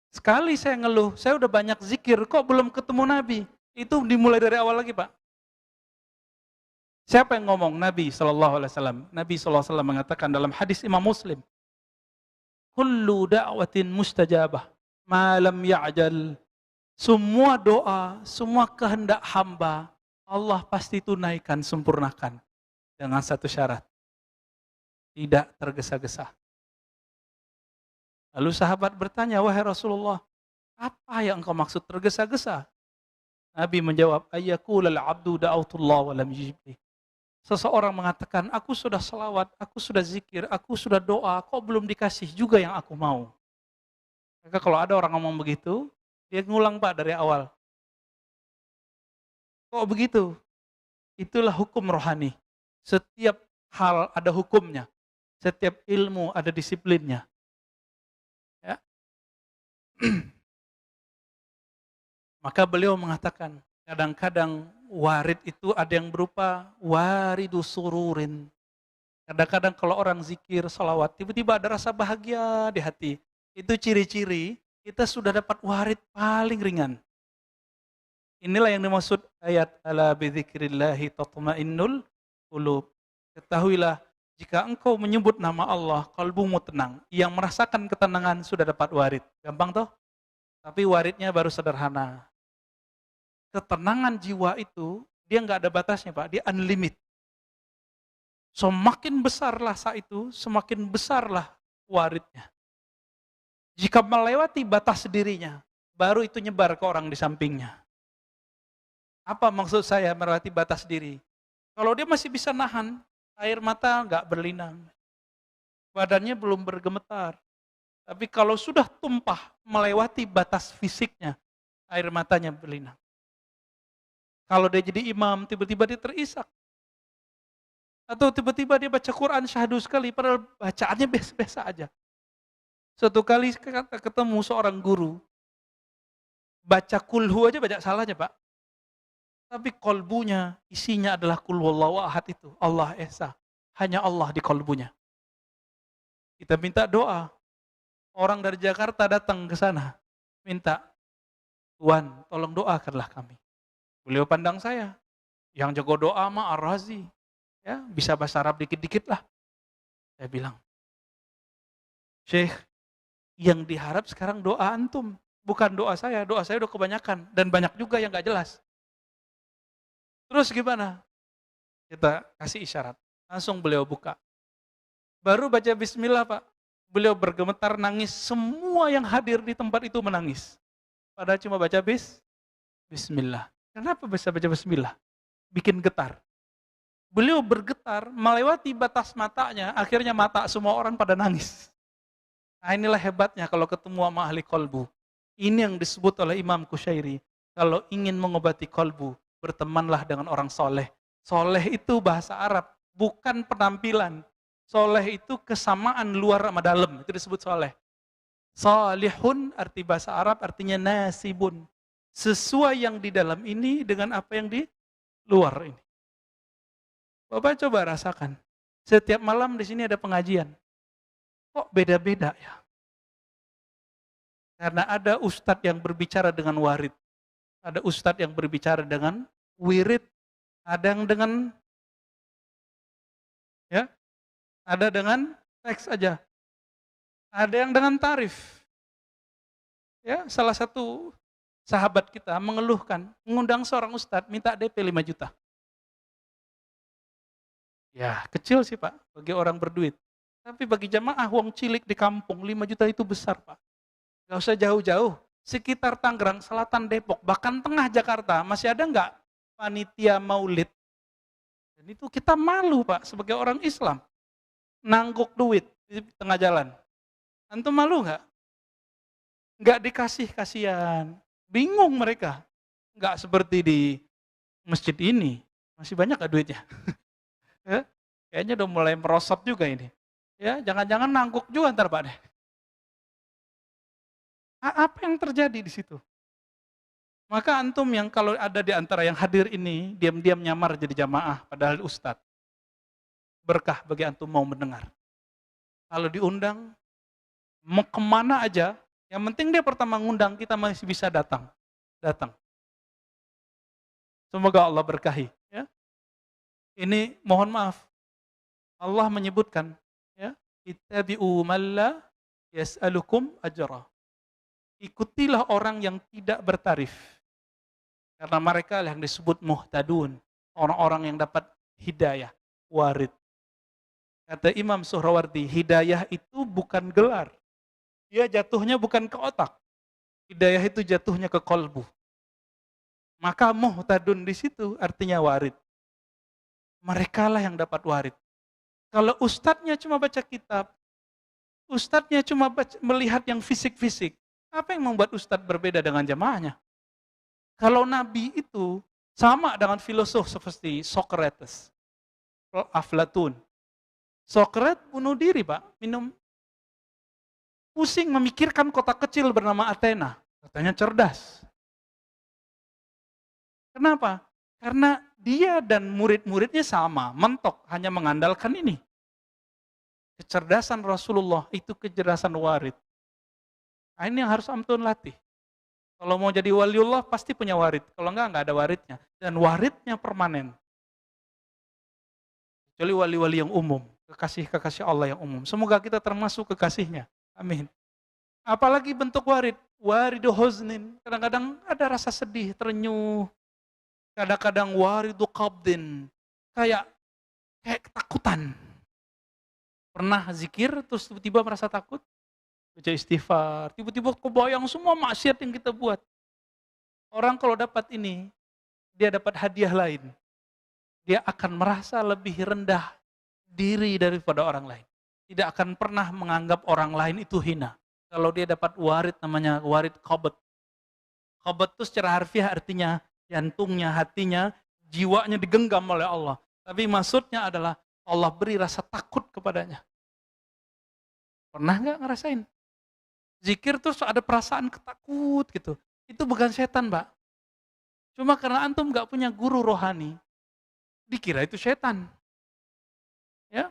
sekali saya ngeluh, saya udah banyak zikir, kok belum ketemu Nabi? Itu dimulai dari awal lagi, Pak. Siapa yang ngomong? Nabi SAW. Nabi SAW mengatakan dalam hadis Imam Muslim, kullu da'watin mustajabah, malam ya'jal. Semua doa, semua kehendak hamba, Allah pasti tunaikan, sempurnakan. Dengan satu syarat, tidak tergesa-gesa. Lalu sahabat bertanya, wahai Rasulullah, apa yang engkau maksud tergesa-gesa? Nabi menjawab, ayyaqulal abdu da'autullah wa lam yujibni. Seseorang mengatakan, aku sudah selawat, aku sudah zikir, aku sudah doa, kok belum dikasih juga yang aku mau. Maka kalau ada orang ngomong begitu, dia ngulang, Pak, dari awal. Kok begitu? Itulah hukum rohani. Setiap hal ada hukumnya. Setiap ilmu ada disiplinnya. Ya. Maka beliau mengatakan, kadang-kadang warid itu ada yang berupa waridu sururin. Kadang-kadang kalau orang zikir, salawat, tiba-tiba ada rasa bahagia di hati. Itu ciri-ciri kita sudah dapat warid paling ringan. Inilah yang dimaksud ayat ala bidzikrillahi tatmainnul qulub. Ketahuilah, jika engkau menyebut nama Allah, kalbumu tenang. Yang merasakan ketenangan sudah dapat warid. Gampang toh? Tapi waridnya baru sederhana. Ketenangan jiwa itu, dia nggak ada batasnya, Pak. Dia unlimited. Semakin besarlah saat itu, semakin besarlah waridnya. Jika melewati batas dirinya, baru itu nyebar ke orang di sampingnya. Apa maksud saya melewati batas diri? Kalau dia masih bisa nahan, air mata nggak berlinang. Badannya belum bergemetar. Tapi kalau sudah tumpah melewati batas fisiknya, air matanya berlinang. Kalau dia jadi imam, tiba-tiba dia terisak. Atau tiba-tiba dia baca Quran syahdu sekali, padahal bacaannya biasa-biasa aja. Suatu kali ketemu seorang guru, baca kulhu aja baca salahnya, Pak. Tapi kolbunya, isinya adalah kul wallahu ahad itu. Allah Esa. Hanya Allah di kolbunya. Kita minta doa. Orang dari Jakarta datang ke sana. Minta, Tuhan tolong doakanlah kami. Beliau pandang saya. Yang jago doa mah Ar-Razi. Ya, bisa bahasa Arab dikit-dikit lah. Saya bilang, Syekh, yang diharap sekarang doa antum. Bukan doa saya udah kebanyakan. Dan banyak juga yang gak jelas. Terus gimana? Kita kasih isyarat. Langsung beliau buka. Baru baca bismillah, Pak. Beliau bergemetar nangis. Semua yang hadir di tempat itu menangis. Padahal cuma baca bismillah. Kenapa bisa baca bismillah? Bikin getar. Beliau bergetar melewati batas matanya. Akhirnya mata semua orang pada nangis. Nah inilah hebatnya kalau ketemu sama ahli kolbu. Ini yang disebut oleh Imam Qushairi. Kalau ingin mengobati kolbu, bertemanlah dengan orang soleh. Soleh itu bahasa Arab, bukan penampilan. Soleh itu kesamaan luar sama dalam, itu disebut soleh. Salihun arti bahasa Arab artinya nasibun. Sesuai yang di dalam ini dengan apa yang di luar ini. Bapak coba rasakan. Setiap malam di sini ada pengajian. Kok beda-beda ya? Karena ada ustadz yang berbicara dengan warid. Ada ustadz yang berbicara dengan wirid, ada yang dengan ya, ada dengan teks aja. Ada yang dengan tarif. Ya, salah satu sahabat kita mengeluhkan, mengundang seorang ustadz minta DP 5 juta. Ya, kecil sih, Pak, bagi orang berduit. Tapi bagi jamaah wong cilik di kampung 5 juta itu besar, Pak. Gak usah jauh-jauh. Sekitar Tangerang, Selatan, Depok, bahkan tengah Jakarta, masih ada nggak panitia maulid. Dan itu kita malu Pak sebagai orang Islam. Nangguk duit di tengah jalan. Antum malu nggak? Nggak dikasih kasihan. Bingung mereka. Nggak seperti di masjid ini. Masih banyak nggak duitnya? Ya, kayaknya udah mulai merosot juga ini. Ya, jangan-jangan nangguk juga ntar Pak deh. Apa yang terjadi di situ? Maka antum yang kalau ada di antara yang hadir ini, diam-diam nyamar jadi jamaah, padahal ustadz. Berkah bagi antum mau mendengar. Kalau diundang, mau kemana aja, yang penting dia pertama ngundang, kita masih bisa datang. Datang. Semoga Allah berkahi. Ya. Ini mohon maaf, Allah menyebutkan, ya, ittabi'u man la yas'alukum ajra. Ikutilah orang yang tidak bertarif. Karena mereka yang disebut muhtadun, orang-orang yang dapat hidayah, warid. Kata Imam Suhrawardi, hidayah itu bukan gelar. Dia jatuhnya bukan ke otak. Hidayah itu jatuhnya ke kolbu. Maka muhtadun di situ artinya warid. Mereka lah yang dapat warid. Kalau ustadznya cuma baca kitab, ustadznya cuma melihat yang fisik-fisik, apa yang membuat ustadz berbeda dengan jamaahnya? Kalau Nabi itu sama dengan filosof seperti Socrates, Aflatun. Socrates bunuh diri Pak, pusing memikirkan kota kecil bernama Athena. Katanya cerdas. Kenapa? Karena dia dan murid-muridnya sama, mentok, hanya mengandalkan ini. Kecerdasan Rasulullah itu kecerdasan warid. Nah, ini yang harus antum latih. Kalau mau jadi waliullah pasti punya warid. Kalau enggak ada waridnya. Dan waridnya permanen. Kecuali wali-wali yang umum. Kekasih-kekasih Allah yang umum. Semoga kita termasuk kekasihnya. Amin. Apalagi bentuk warid. Waridu huznin. Kadang-kadang ada rasa sedih, terenyuh. Kadang-kadang waridu qabdin. Kayak ketakutan. Pernah zikir terus tiba-tiba merasa takut? Baca istighfar, tiba-tiba kebayang semua maksiat yang kita buat. Orang kalau dapat ini, dia dapat hadiah lain. Dia akan merasa lebih rendah diri daripada orang lain. Tidak akan pernah menganggap orang lain itu hina. Kalau dia dapat warid, namanya warid qabd. Qabd itu secara harfiah artinya jantungnya, hatinya, jiwanya digenggam oleh Allah. Tapi maksudnya adalah Allah beri rasa takut kepadanya. Pernah nggak ngerasain? Zikir terus ada perasaan ketakut gitu. Itu bukan setan, Mbak. Cuma karena antum nggak punya guru rohani, dikira itu setan. Ya,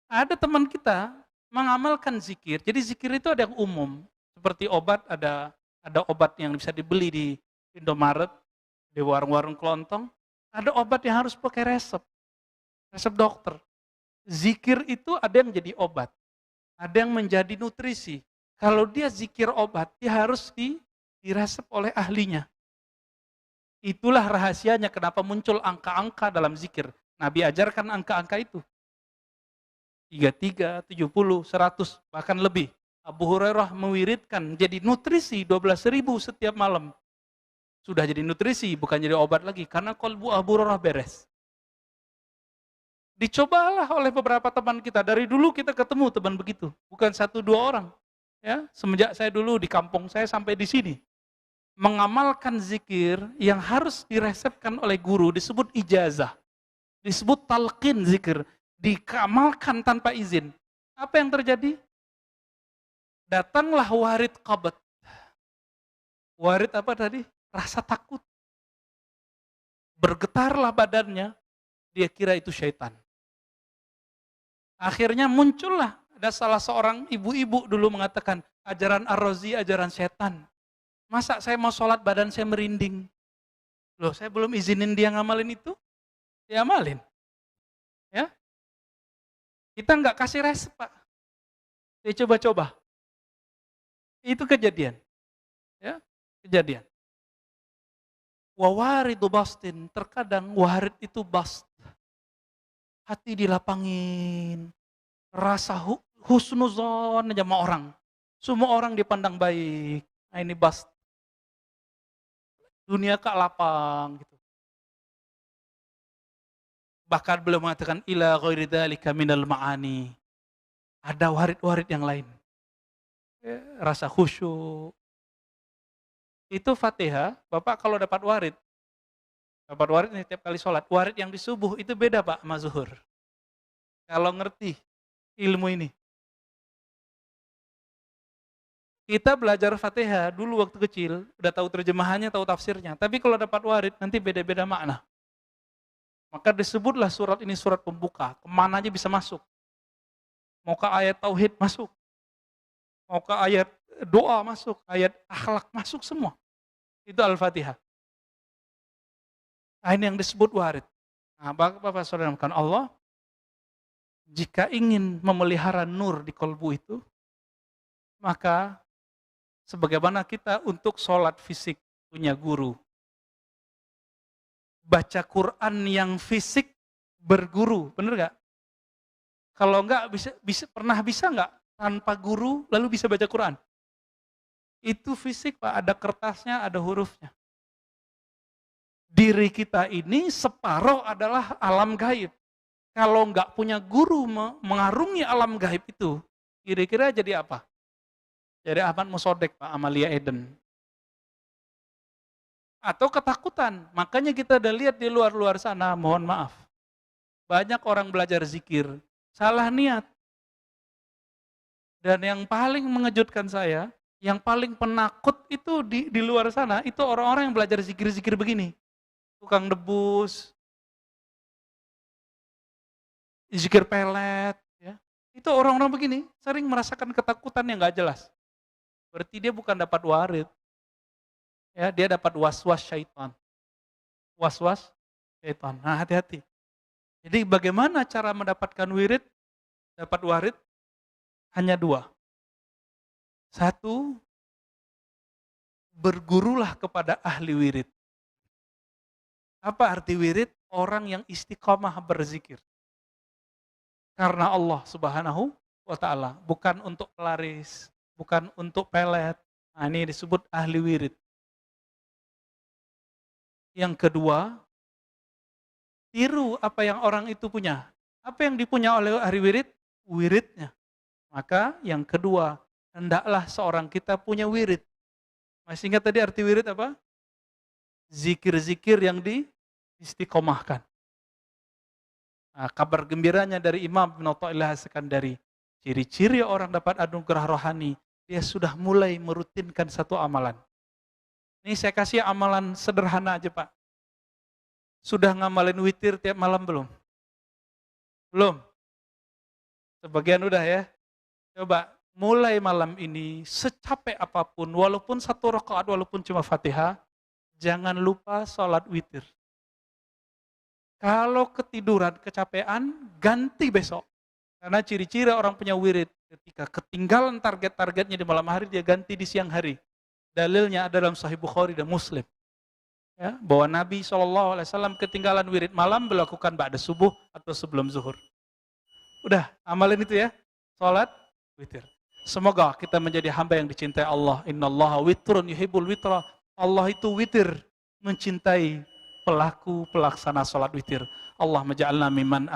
ada teman kita mengamalkan zikir. Jadi zikir itu ada yang umum, seperti obat ada obat yang bisa dibeli di Indomaret, di warung-warung kelontong. Ada obat yang harus pakai resep dokter. Zikir itu ada yang jadi obat, ada yang menjadi nutrisi. Kalau dia zikir obat, dia harus diresep oleh ahlinya. Itulah rahasianya kenapa muncul angka-angka dalam zikir. Nabi ajarkan angka-angka itu. 33, 70, 100, bahkan lebih. Abu Hurairah mewiridkan jadi nutrisi 12.000 setiap malam. Sudah jadi nutrisi, bukan jadi obat lagi. Karena qalbu Abu Hurairah beres. Dicobalah oleh beberapa teman kita. Dari dulu kita ketemu teman begitu. Bukan 1-2 orang. Ya, semenjak saya dulu di kampung saya sampai di sini. Mengamalkan zikir yang harus diresepkan oleh guru disebut ijazah. Disebut talqin zikir. Dikamalkan tanpa izin. Apa yang terjadi? Datanglah warid qabd. Warid apa tadi? Rasa takut. Bergetarlah badannya. Dia kira itu syaitan. Akhirnya muncullah. Ada salah seorang ibu-ibu dulu mengatakan, ajaran Ar-Razi, ajaran setan. Masa saya mau sholat badan saya merinding? Loh, saya belum izinin dia ngamalin itu. Dia amalin. Ya, kita nggak kasih resep, Pak. Dia coba-coba. Itu kejadian. Ya, kejadian. Wawaridu bastin, terkadang warid itu bast. Hati dilapangin. Rasa husnuzon sama orang. Semua orang dipandang baik. Nah, ini bast. Dunia kak lapang gitu. Bahkan beliau mengatakan ila ghairi dzalika minal ma'ani. Ada warid-warid yang lain. Rasa khusyuk. Itu Fatihah, Bapak kalau dapat warid ini tiap kali sholat. Warid yang di subuh itu beda Pak sama zuhur. Kalau ngerti ilmu ini. Kita belajar Fatihah dulu waktu kecil, udah tahu terjemahannya, tahu tafsirnya. Tapi kalau dapat warid, nanti beda-beda makna. Maka disebutlah surat ini surat pembuka. Kemana aja bisa masuk. Mau ke ayat tauhid masuk. Mau ke ayat doa masuk. Ayat akhlak masuk semua. Itu Al-Fatihah. Nah, ini yang disebut warid. Nah, Bapak Saudara Allah, jika ingin memelihara nur di kolbu itu, maka sebagaimana kita untuk sholat fisik punya guru. Baca Quran yang fisik berguru, bener gak? Kalau enggak pernah bisa enggak tanpa guru lalu bisa baca Quran? Itu fisik Pak, ada kertasnya, ada hurufnya. Diri kita ini separuh adalah alam gaib. Kalau enggak punya guru mengarungi alam gaib itu, kira-kira jadi apa? Jadi Ahmad Musodek Pak, Amalia Eden. Atau ketakutan. Makanya kita udah lihat di luar-luar sana, mohon maaf. Banyak orang belajar zikir, salah niat. Dan yang paling mengejutkan saya, yang paling penakut itu di luar sana, itu orang-orang yang belajar zikir-zikir begini. Tukang debus, zikir pelet, ya. Itu orang-orang begini, sering merasakan ketakutan yang gak jelas. Berarti dia bukan dapat warid. Ya, dia dapat was-was syaitan. Was-was syaitan. Nah, hati-hati. Jadi bagaimana cara mendapatkan wirid, dapat warid? Hanya dua. Satu, bergurulah kepada ahli wirid. Apa arti wirid? Orang yang istiqomah berzikir. Karena Allah Subhanahu wa ta'ala. Bukan untuk pelaris, bukan untuk pelet. Nah, ini disebut ahli wirid. Yang kedua, tiru apa yang orang itu punya. Apa yang dipunya oleh ahli wirid? Wiridnya. Maka yang kedua, hendaklah seorang kita punya wirid. Masih ingat tadi arti wirid apa? Zikir-zikir yang diistiqomahkan. Nah, kabar gembiranya dari Imam Ibn Athaillah As-Sakandari. Ciri-ciri orang dapat anugerah rohani, dia sudah mulai merutinkan satu amalan. Ini saya kasih amalan sederhana aja Pak. Sudah ngamalin witir tiap malam belum? Belum? Sebagian udah ya. Coba mulai malam ini secapek apapun, walaupun satu rakaat, walaupun cuma Fatihah, jangan lupa sholat witir. Kalau ketiduran, kecapean, ganti besok. Karena ciri-ciri orang punya wirid, ketika ketinggalan target-targetnya di malam hari, dia ganti di siang hari. Dalilnya ada dalam Sahih Bukhari dan Muslim. Ya, bahwa Nabi SAW ketinggalan wirid malam melakukan ba'da subuh atau sebelum zuhur. Udah, amalin itu ya. Salat witir. Semoga kita menjadi hamba yang dicintai Allah. Innallaha witrun yuhibbul witra. Allah itu witir, mencintai pelaku pelaksana salat witir. Allah maj'alna mimman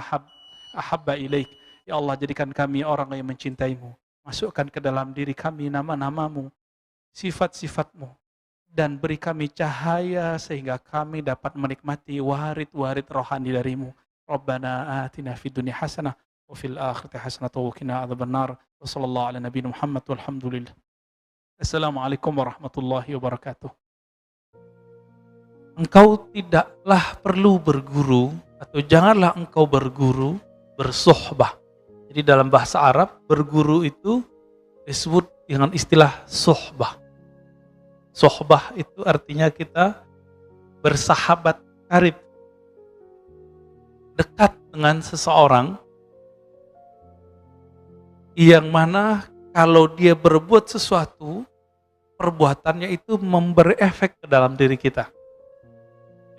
ahabba ilaik. Ya Allah, jadikan kami orang yang mencintaimu. Masukkan ke dalam diri kami nama-namamu, sifat-sifatmu, dan beri kami cahaya sehingga kami dapat menikmati warid-warid rohani darimu. Rabbana atina fid dunya hasanah wa fil akhirati hasanah wa qina adzabannar. Wa sallallahu ala nabiyina Muhammad walhamdulillah. Assalamualaikum warahmatullahi wabarakatuh. Engkau tidaklah perlu berguru, atau janganlah engkau berguru, bersuhbah. Jadi dalam bahasa Arab, berguru itu disebut dengan istilah suhbah. Suhbah itu artinya kita bersahabat karib, dekat dengan seseorang yang mana kalau dia berbuat sesuatu, perbuatannya itu memberi efek ke dalam diri kita.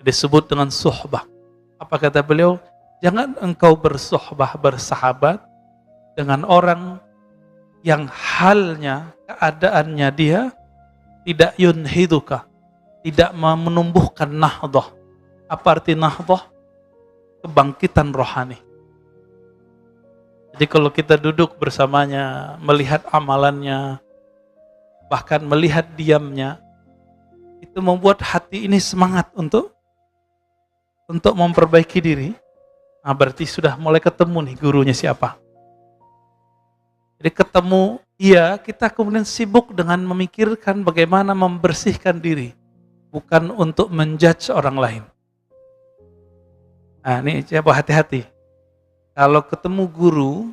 Disebut dengan suhbah. Apa kata beliau? Jangan engkau bersuhbah, bersahabat dengan orang yang halnya, keadaannya dia tidak yunhiduka, tidak menumbuhkan nahdah. Apa arti nahdah? kebangkitan rohani. Jadi kalau kita duduk bersamanya, melihat amalannya, bahkan melihat diamnya, itu membuat hati ini semangat untuk memperbaiki diri. Nah, berarti sudah mulai ketemu nih gurunya siapa. Jadi ketemu dia, kita kemudian sibuk dengan memikirkan bagaimana membersihkan diri, bukan untuk menjudge orang lain. Nah, ini coba hati-hati. Kalau ketemu guru,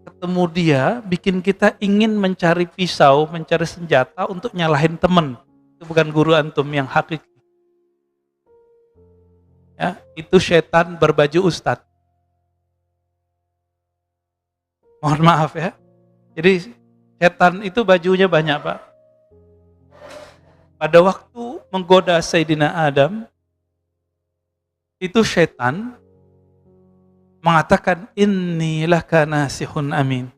ketemu dia, bikin kita ingin mencari pisau, mencari senjata untuk nyalahin teman. Itu bukan guru antum yang hakiki. Ya, itu setan berbaju ustadz. Mohon maaf ya. Jadi setan itu bajunya banyak, Pak. Pada waktu menggoda Sayyidina Adam, itu setan mengatakan, inni laka nasihun amin.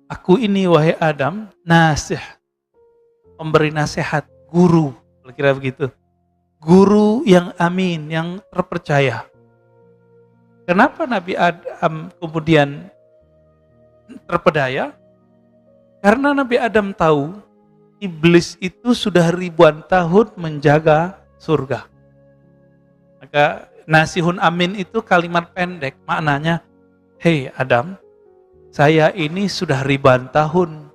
Aku ini wahai Adam, nasih, pemberi nasihat, guru, kira-kira begitu. Guru yang amin, yang terpercaya. Kenapa Nabi Adam kemudian terpedaya? Karena Nabi Adam tahu, iblis itu sudah ribuan tahun menjaga surga. Maka nasihun amin itu kalimat pendek, maknanya, hei Adam, saya ini sudah ribuan tahun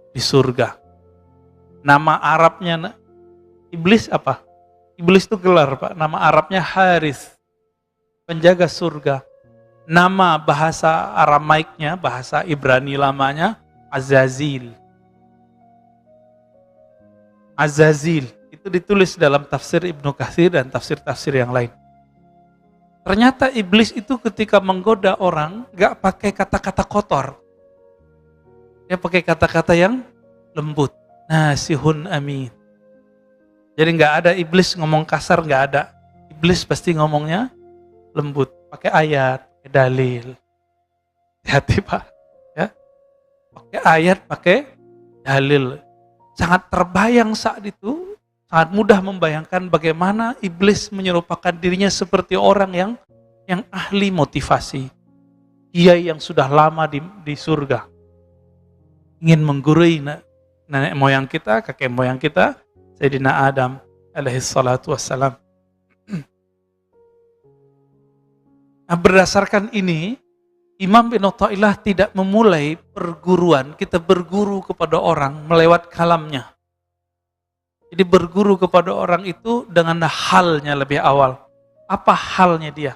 di surga. Nama Arabnya iblis apa? Iblis itu gelar, Pak. Nama Arabnya Haris, penjaga surga. Nama bahasa Aramaiknya, bahasa Ibrani lamanya, Azazil. Azazil, itu ditulis dalam tafsir Ibnu Katsir dan tafsir-tafsir yang lain. Ternyata iblis itu ketika menggoda orang, gak pakai kata-kata kotor. Dia pakai kata-kata yang lembut. Nasihun amin. Jadi gak ada iblis ngomong kasar, gak ada. Iblis pasti ngomongnya lembut. Pakai ayat, pakai dalil. Hati-hati Pak. Ya. Pakai ayat, pakai dalil. Sangat terbayang saat itu. Sangat mudah membayangkan bagaimana iblis menyerupakan dirinya seperti orang yang ahli motivasi. Kiai yang sudah lama di surga. Ingin menggurui nenek moyang kita, kakek moyang kita, Sayyidina Adam alaihi salatu wassalam. Nah, berdasarkan ini, Imam bin Athaillah tidak memulai perguruan, kita berguru kepada orang melewat kalamnya. Jadi berguru kepada orang itu dengan halnya lebih awal. Apa halnya dia?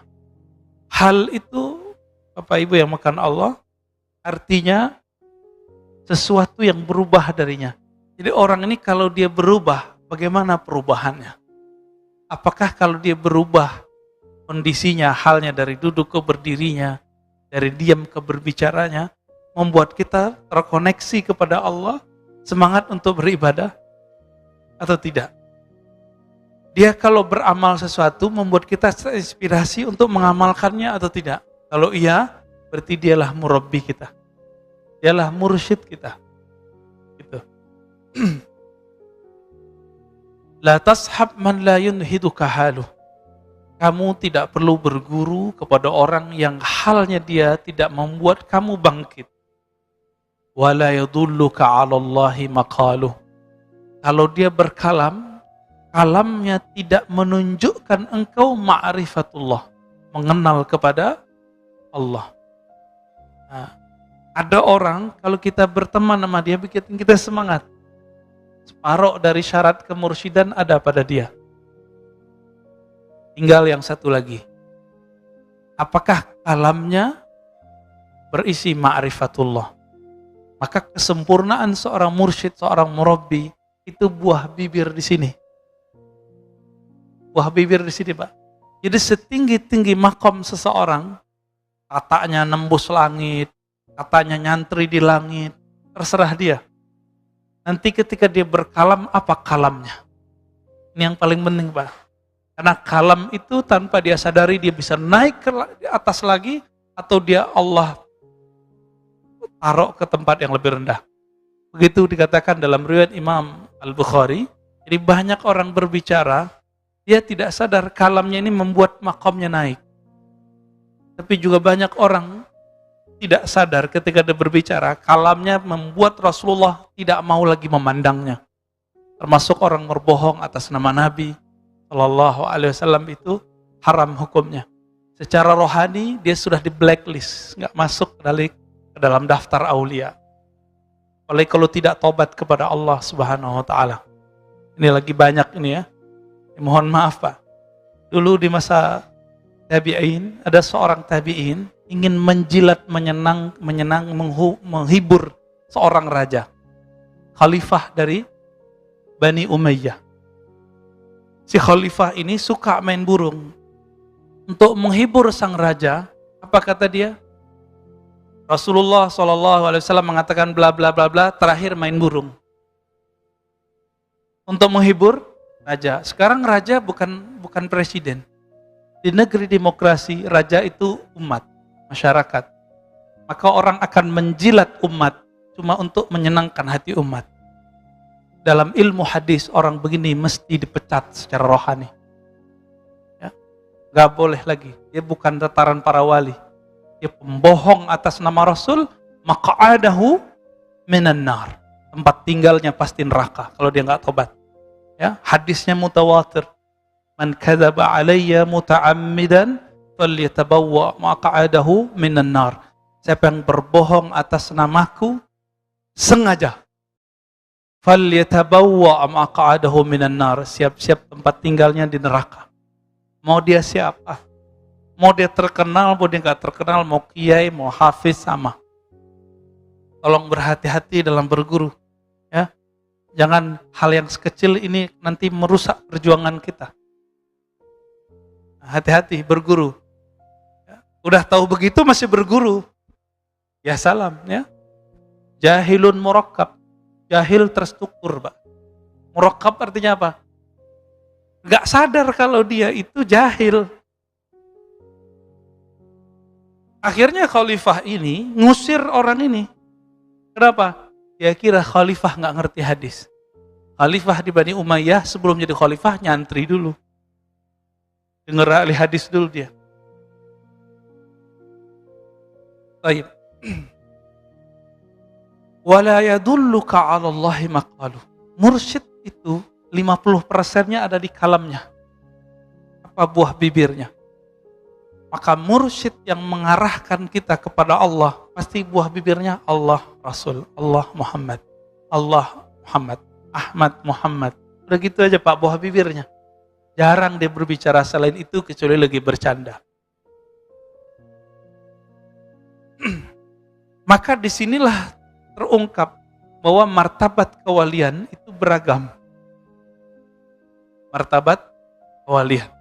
Hal itu, Bapak Ibu yang makan Allah, artinya sesuatu yang berubah darinya. Jadi orang ini kalau dia berubah, bagaimana perubahannya? Apakah kalau dia berubah kondisinya, halnya dari duduk ke berdirinya, dari diam ke berbicaranya, membuat kita terkoneksi kepada Allah, semangat untuk beribadah? Atau tidak? Dia kalau beramal sesuatu membuat kita terinspirasi untuk mengamalkannya atau tidak? Kalau iya, berarti dialah murabbi kita. Dialah mursyid kita. Gitu. La tashab man la yunhiduka haluh. Kamu tidak perlu berguru kepada orang yang halnya dia tidak membuat kamu bangkit. Wa la yadulluka 'ala Allahi maqaluh. Kalau dia berkalam, kalamnya tidak menunjukkan engkau ma'rifatullah, mengenal kepada Allah. Nah, ada orang kalau kita berteman sama dia bikin kita semangat. Separuh dari syarat kemursyidan ada pada dia. Tinggal yang satu lagi. Apakah kalamnya berisi ma'rifatullah? Maka kesempurnaan seorang mursyid, seorang murabbi, itu buah bibir di sini. Buah bibir di sini, Pak. Jadi setinggi-tinggi makom seseorang, katanya nembus langit, katanya nyantri di langit, terserah dia. Nanti ketika dia berkalam, apa kalamnya? Ini yang paling penting, Pak. Karena kalam itu tanpa dia sadari, dia bisa naik ke atas lagi, atau dia Allah taruh ke tempat yang lebih rendah. Begitu dikatakan dalam riwayat Imam Al-Bukhari. Jadi banyak orang berbicara, dia tidak sadar kalamnya ini membuat makamnya naik. Tapi juga banyak orang tidak sadar ketika dia berbicara, kalamnya membuat Rasulullah tidak mau lagi memandangnya. Termasuk orang berbohong atas nama Nabi Shallallahu Alaihi Wasallam itu haram hukumnya. Secara rohani dia sudah di blacklist, nggak masuk ke dalam daftar aulia. Apalagi kalau tidak tobat kepada Allah Subhanahu Wa Taala. Ini lagi banyak ini ya. Mohon maaf Pak. Dulu di masa tabi'in ada seorang tabi'in ingin menjilat, menghibur seorang raja, khalifah dari Bani Umayyah. Si khalifah ini suka main burung. Untuk menghibur sang raja, apa kata dia? Rasulullah SAW mengatakan bla bla bla bla, terakhir main burung. Untuk menghibur raja. Sekarang raja bukan presiden. Di negeri demokrasi, raja itu umat, masyarakat. Maka orang akan menjilat umat cuma untuk menyenangkan hati umat. Dalam ilmu hadis, orang begini mesti dipecat secara rohani. Ya. Gak boleh lagi. Dia bukan tataran para wali. Dia pembohong atas nama Rasul, maq'adahu minan nar. Tempat tinggalnya pasti neraka kalau dia gak tobat. Ya, hadisnya mutawatir. Man kadzaba alayya muta'ammidan falyatabawwa maq'adahu minan nar. Siapa yang berbohong atas namaku sengaja, falyatabawwa maq'adahu minan nar. Siap-siap tempat tinggalnya di neraka. Mau dia siapa? Mau dia terkenal, mau dia nggak terkenal, mau kiai, mau hafiz, sama. Tolong berhati-hati dalam berguru. Ya, jangan hal yang sekecil ini nanti merusak perjuangan kita. Hati-hati berguru. Ya, udah tahu begitu masih berguru. Ya salam, ya. Jahilun murakkab. Jahil terstruktur, Pak. Murakkab artinya apa? Nggak sadar kalau dia itu jahil. Akhirnya khalifah ini ngusir orang ini. Kenapa? Dia kira khalifah nggak ngerti hadis. Khalifah di Bani Umayyah sebelum jadi khalifah nyantri dulu. Dengar ahli hadis dulu dia. Baik. Wala yadulluka 'ala Allahi maqalu. Mursyid itu 50%-nya ada di kalamnya. Apa buah bibirnya? Maka mursyid yang mengarahkan kita kepada Allah, pasti buah bibirnya Allah Rasul, Allah Muhammad, Allah Muhammad, Ahmad Muhammad. Udah gitu aja Pak buah bibirnya. Jarang dia berbicara selain itu kecuali lagi bercanda. Maka disinilah terungkap bahwa martabat kewalian itu beragam. Martabat kewalian.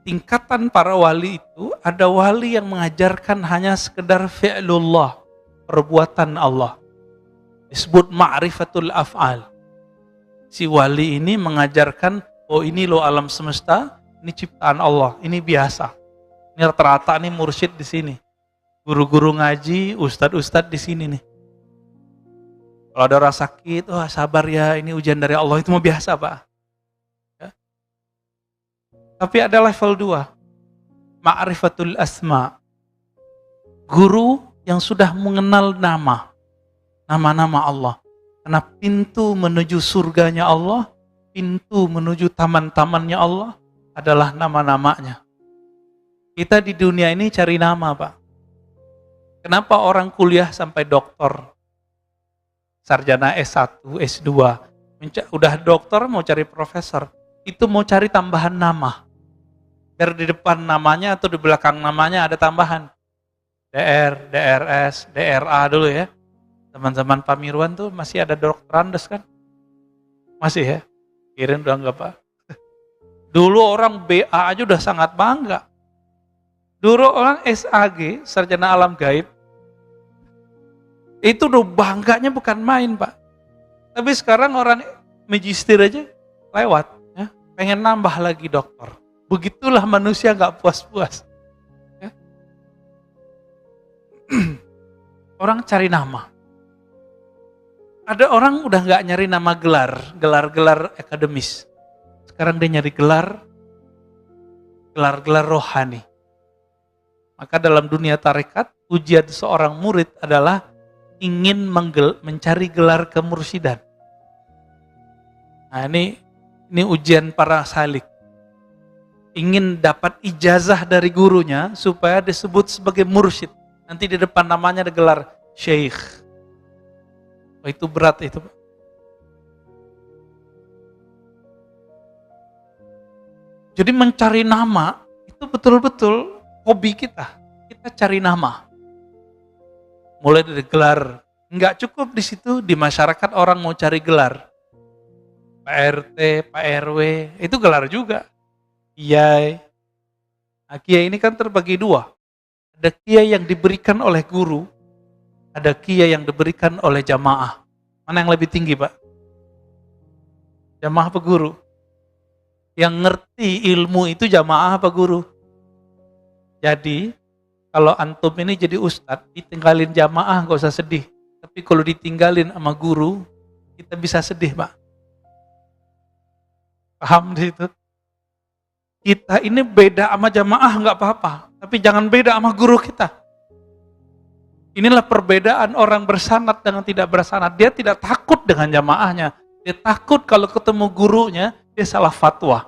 Tingkatan para wali itu, ada wali yang mengajarkan hanya sekedar fi'lullah, perbuatan Allah. Disebut ma'rifatul af'al. Si wali ini mengajarkan, oh ini loh alam semesta, ini ciptaan Allah, ini biasa. Ini rata-rata nih mursyid di sini. Guru-guru ngaji, ustadz-ustadz di sini nih. Kalau ada orang sakit, oh sabar ya, ini ujian dari Allah, itu mau biasa Pak. Tapi ada level 2, ma'rifatul asma. Guru yang sudah mengenal nama-nama Allah. Karena pintu menuju surganya Allah, pintu menuju taman-tamannya Allah adalah nama-namanya. Kita di dunia ini cari nama Pak. Kenapa orang kuliah sampai doktor, sarjana S1, S2, udah dokter mau cari profesor, itu mau cari tambahan nama. Biar di depan namanya atau di belakang namanya ada tambahan. DR, DRS, DRA dulu ya. Teman-teman Pak Mirwan tuh masih ada dokterandes kan? Masih ya? Kirim udah enggak Pak? Dulu orang BA aja udah sangat bangga. Dulu orang SAG, sarjana alam gaib, itu udah bangganya bukan main Pak. Tapi sekarang orang magister aja lewat. Ya. Pengen nambah lagi dokter. Begitulah manusia gak puas-puas. Ya. Orang cari nama. Ada orang udah gak nyari nama gelar akademis. Sekarang dia nyari gelar rohani. Maka dalam dunia tarekat, ujian seorang murid adalah ingin mencari gelar kemursidan. Nah ini ujian para salik. Ingin dapat ijazah dari gurunya supaya disebut sebagai mursyid. Nanti di depan namanya ada gelar syekh. Oh, itu berat itu. Jadi mencari nama itu betul-betul hobi kita. Kita cari nama. Mulai dari gelar. Nggak cukup di situ, di masyarakat orang mau cari gelar. Pak RT, Pak RW, itu gelar juga. Kiai. Nah, kiai ini kan terbagi dua. Ada kiai yang diberikan oleh guru, ada kiai yang diberikan oleh jamaah. Mana yang lebih tinggi, Pak? Jamaah apa guru? Yang ngerti ilmu itu jamaah apa guru? Jadi, kalau antum ini jadi ustadz, ditinggalin jamaah gak usah sedih. Tapi kalau ditinggalin sama guru, kita bisa sedih, Pak. Paham di situ? Kita ini beda sama jamaah nggak apa-apa, tapi jangan beda sama guru kita. Inilah perbedaan orang bersanad dengan tidak bersanad. Dia tidak takut dengan jamaahnya, dia takut kalau ketemu gurunya dia salah fatwa.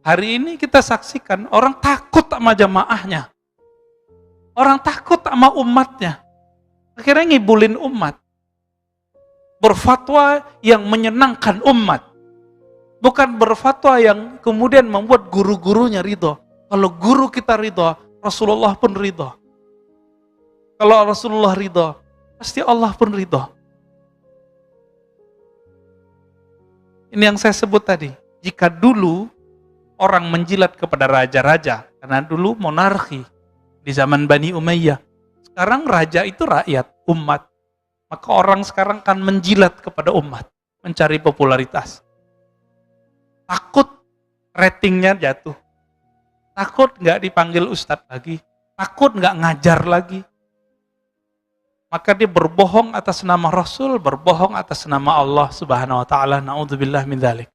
Hari ini kita saksikan orang takut sama jamaahnya, orang takut sama umatnya, akhirnya ngibulin umat, berfatwa yang menyenangkan umat. Bukan berfatwa yang kemudian membuat guru-gurunya ridho. Kalau guru kita ridho, Rasulullah pun ridho. Kalau Rasulullah ridho, pasti Allah pun ridho. Ini yang saya sebut tadi. Jika dulu orang menjilat kepada raja-raja, karena dulu monarki di zaman Bani Umayyah. Sekarang raja itu rakyat, umat. Maka orang sekarang kan menjilat kepada umat, mencari popularitas. Takut ratingnya jatuh. Takut nggak dipanggil ustadz lagi. Takut nggak ngajar lagi. Maka dia berbohong atas nama Rasul, berbohong atas nama Allah Subhanahu wa taala. Na'udzubillah min dzalik.